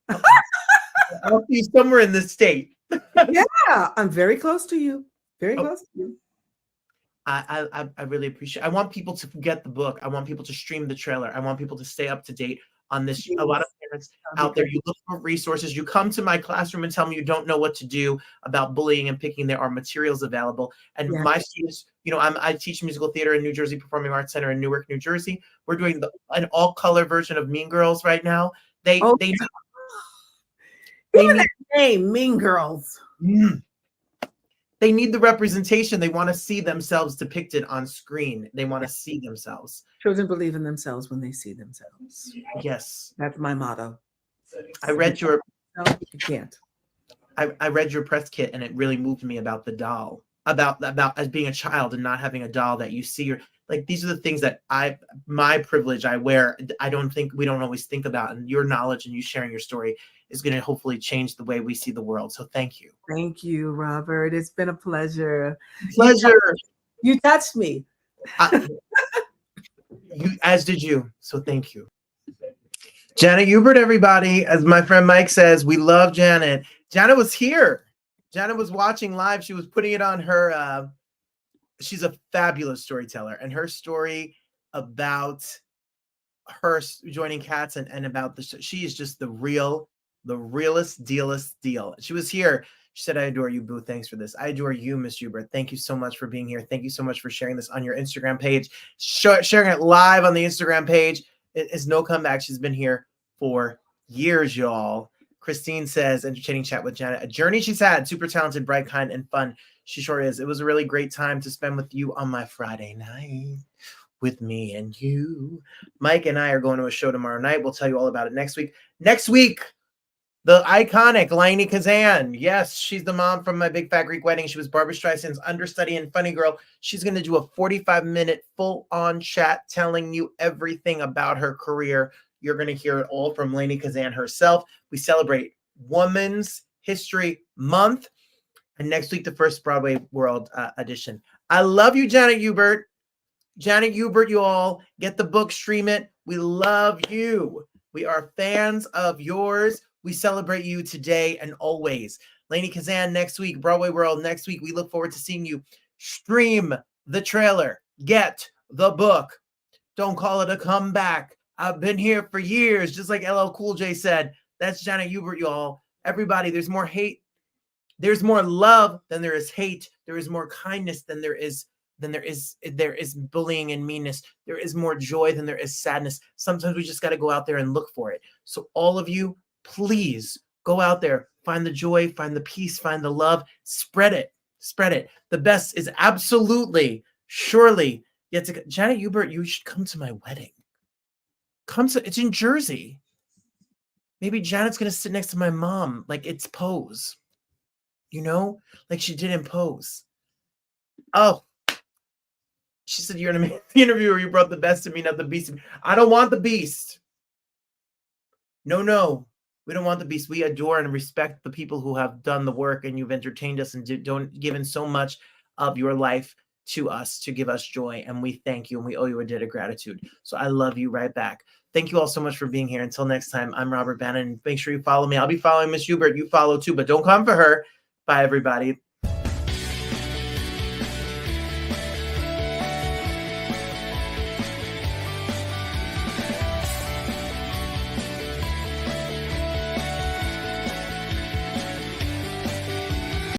I'll see you somewhere in the state.
Yeah, I'm very close to you. Very close to you.
I really appreciate it. I want people to get the book. I want people to stream the trailer. I want people to stay up to date on this. A lot of parents out there, you look for resources. You come to my classroom and tell me you don't know what to do about bullying and picking. There are materials available. And my students, I teach musical theater in New Jersey Performing Arts Center in Newark, New Jersey. We're doing an all-color version of Mean Girls right now. They
need that name, Mean Girls.
They need the representation. They want to see themselves depicted on screen. They want to see themselves.
Children believe in themselves when they see themselves.
Yes.
That's my motto.
I read your
you can't.
I read your press kit, and it really moved me about the doll. About as being a child and not having a doll that you see, or like these are the things that my privilege I wear. We don't always think about, and your knowledge and you sharing your story is going to hopefully change the way we see the world. So thank you.
Thank you, Robert. It's been a pleasure.
You
touched me.
As did you. So thank you. Janet Hubert, everybody. As my friend Mike says, we love Janet. Janet was here. Janet was watching live. She was putting it on her. She's a fabulous storyteller, and her story about her joining Cats and about she is just the realest deal. She was here. She said, "I adore you, Boo. Thanks for this. I adore you, Miss Hubert. Thank you so much for being here. Thank you so much for sharing this on your Instagram page, sharing it live on the Instagram page. It is no comeback. She's been here for years, y'all." Christine says, entertaining chat with Janet. A journey she's had. Super talented, bright, kind, and fun. She sure is. It was a really great time to spend with you on my Friday night. With me and you. Mike and I are going to a show tomorrow night. We'll tell you all about it next week. Next week, The iconic Lainey Kazan. Yes, she's the mom from My Big Fat Greek Wedding. She was Barbara Streisand's understudy and funny girl. She's going to do a 45-minute full-on chat telling you everything about her career. You're going to hear it all from Lainey Kazan herself. We celebrate Women's History Month. And next week, the first Broadway World edition. I love you, Janet Hubert. Janet Hubert, you all. Get the book, stream it. We love you. We are fans of yours. We celebrate you today and always. Lainey Kazan next week, Broadway World next week. We look forward to seeing you. Stream the trailer. Get the book. Don't call it a comeback. I've been here for years, just like LL Cool J said. That's Janet Hubert, y'all. Everybody, there's more hate. There's more love than there is hate. There is more kindness than there is bullying and meanness. There is more joy than there is sadness. Sometimes we just got to go out there and look for it. So all of you, please go out there, find the joy, find the peace, find the love, spread it, spread it. The best is absolutely, surely yet to go. Janet Hubert, you should come to my wedding. It's in Jersey. Maybe Janet's going to sit next to my mom, like it's Pose, like she did in Pose. Oh, she said, you're an interviewer. You brought the best of me, not the beast of me. I don't want the beast. No. We don't want the beast. We adore and respect the people who have done the work, and you've entertained us and given so much of your life to us to give us joy. And we thank you, and we owe you a debt of gratitude. So I love you right back. Thank you all so much for being here. Until next time, I'm Robert Bannon. Make sure you follow me. I'll be following Miss Hubert. You follow too, but don't come for her. Bye, everybody.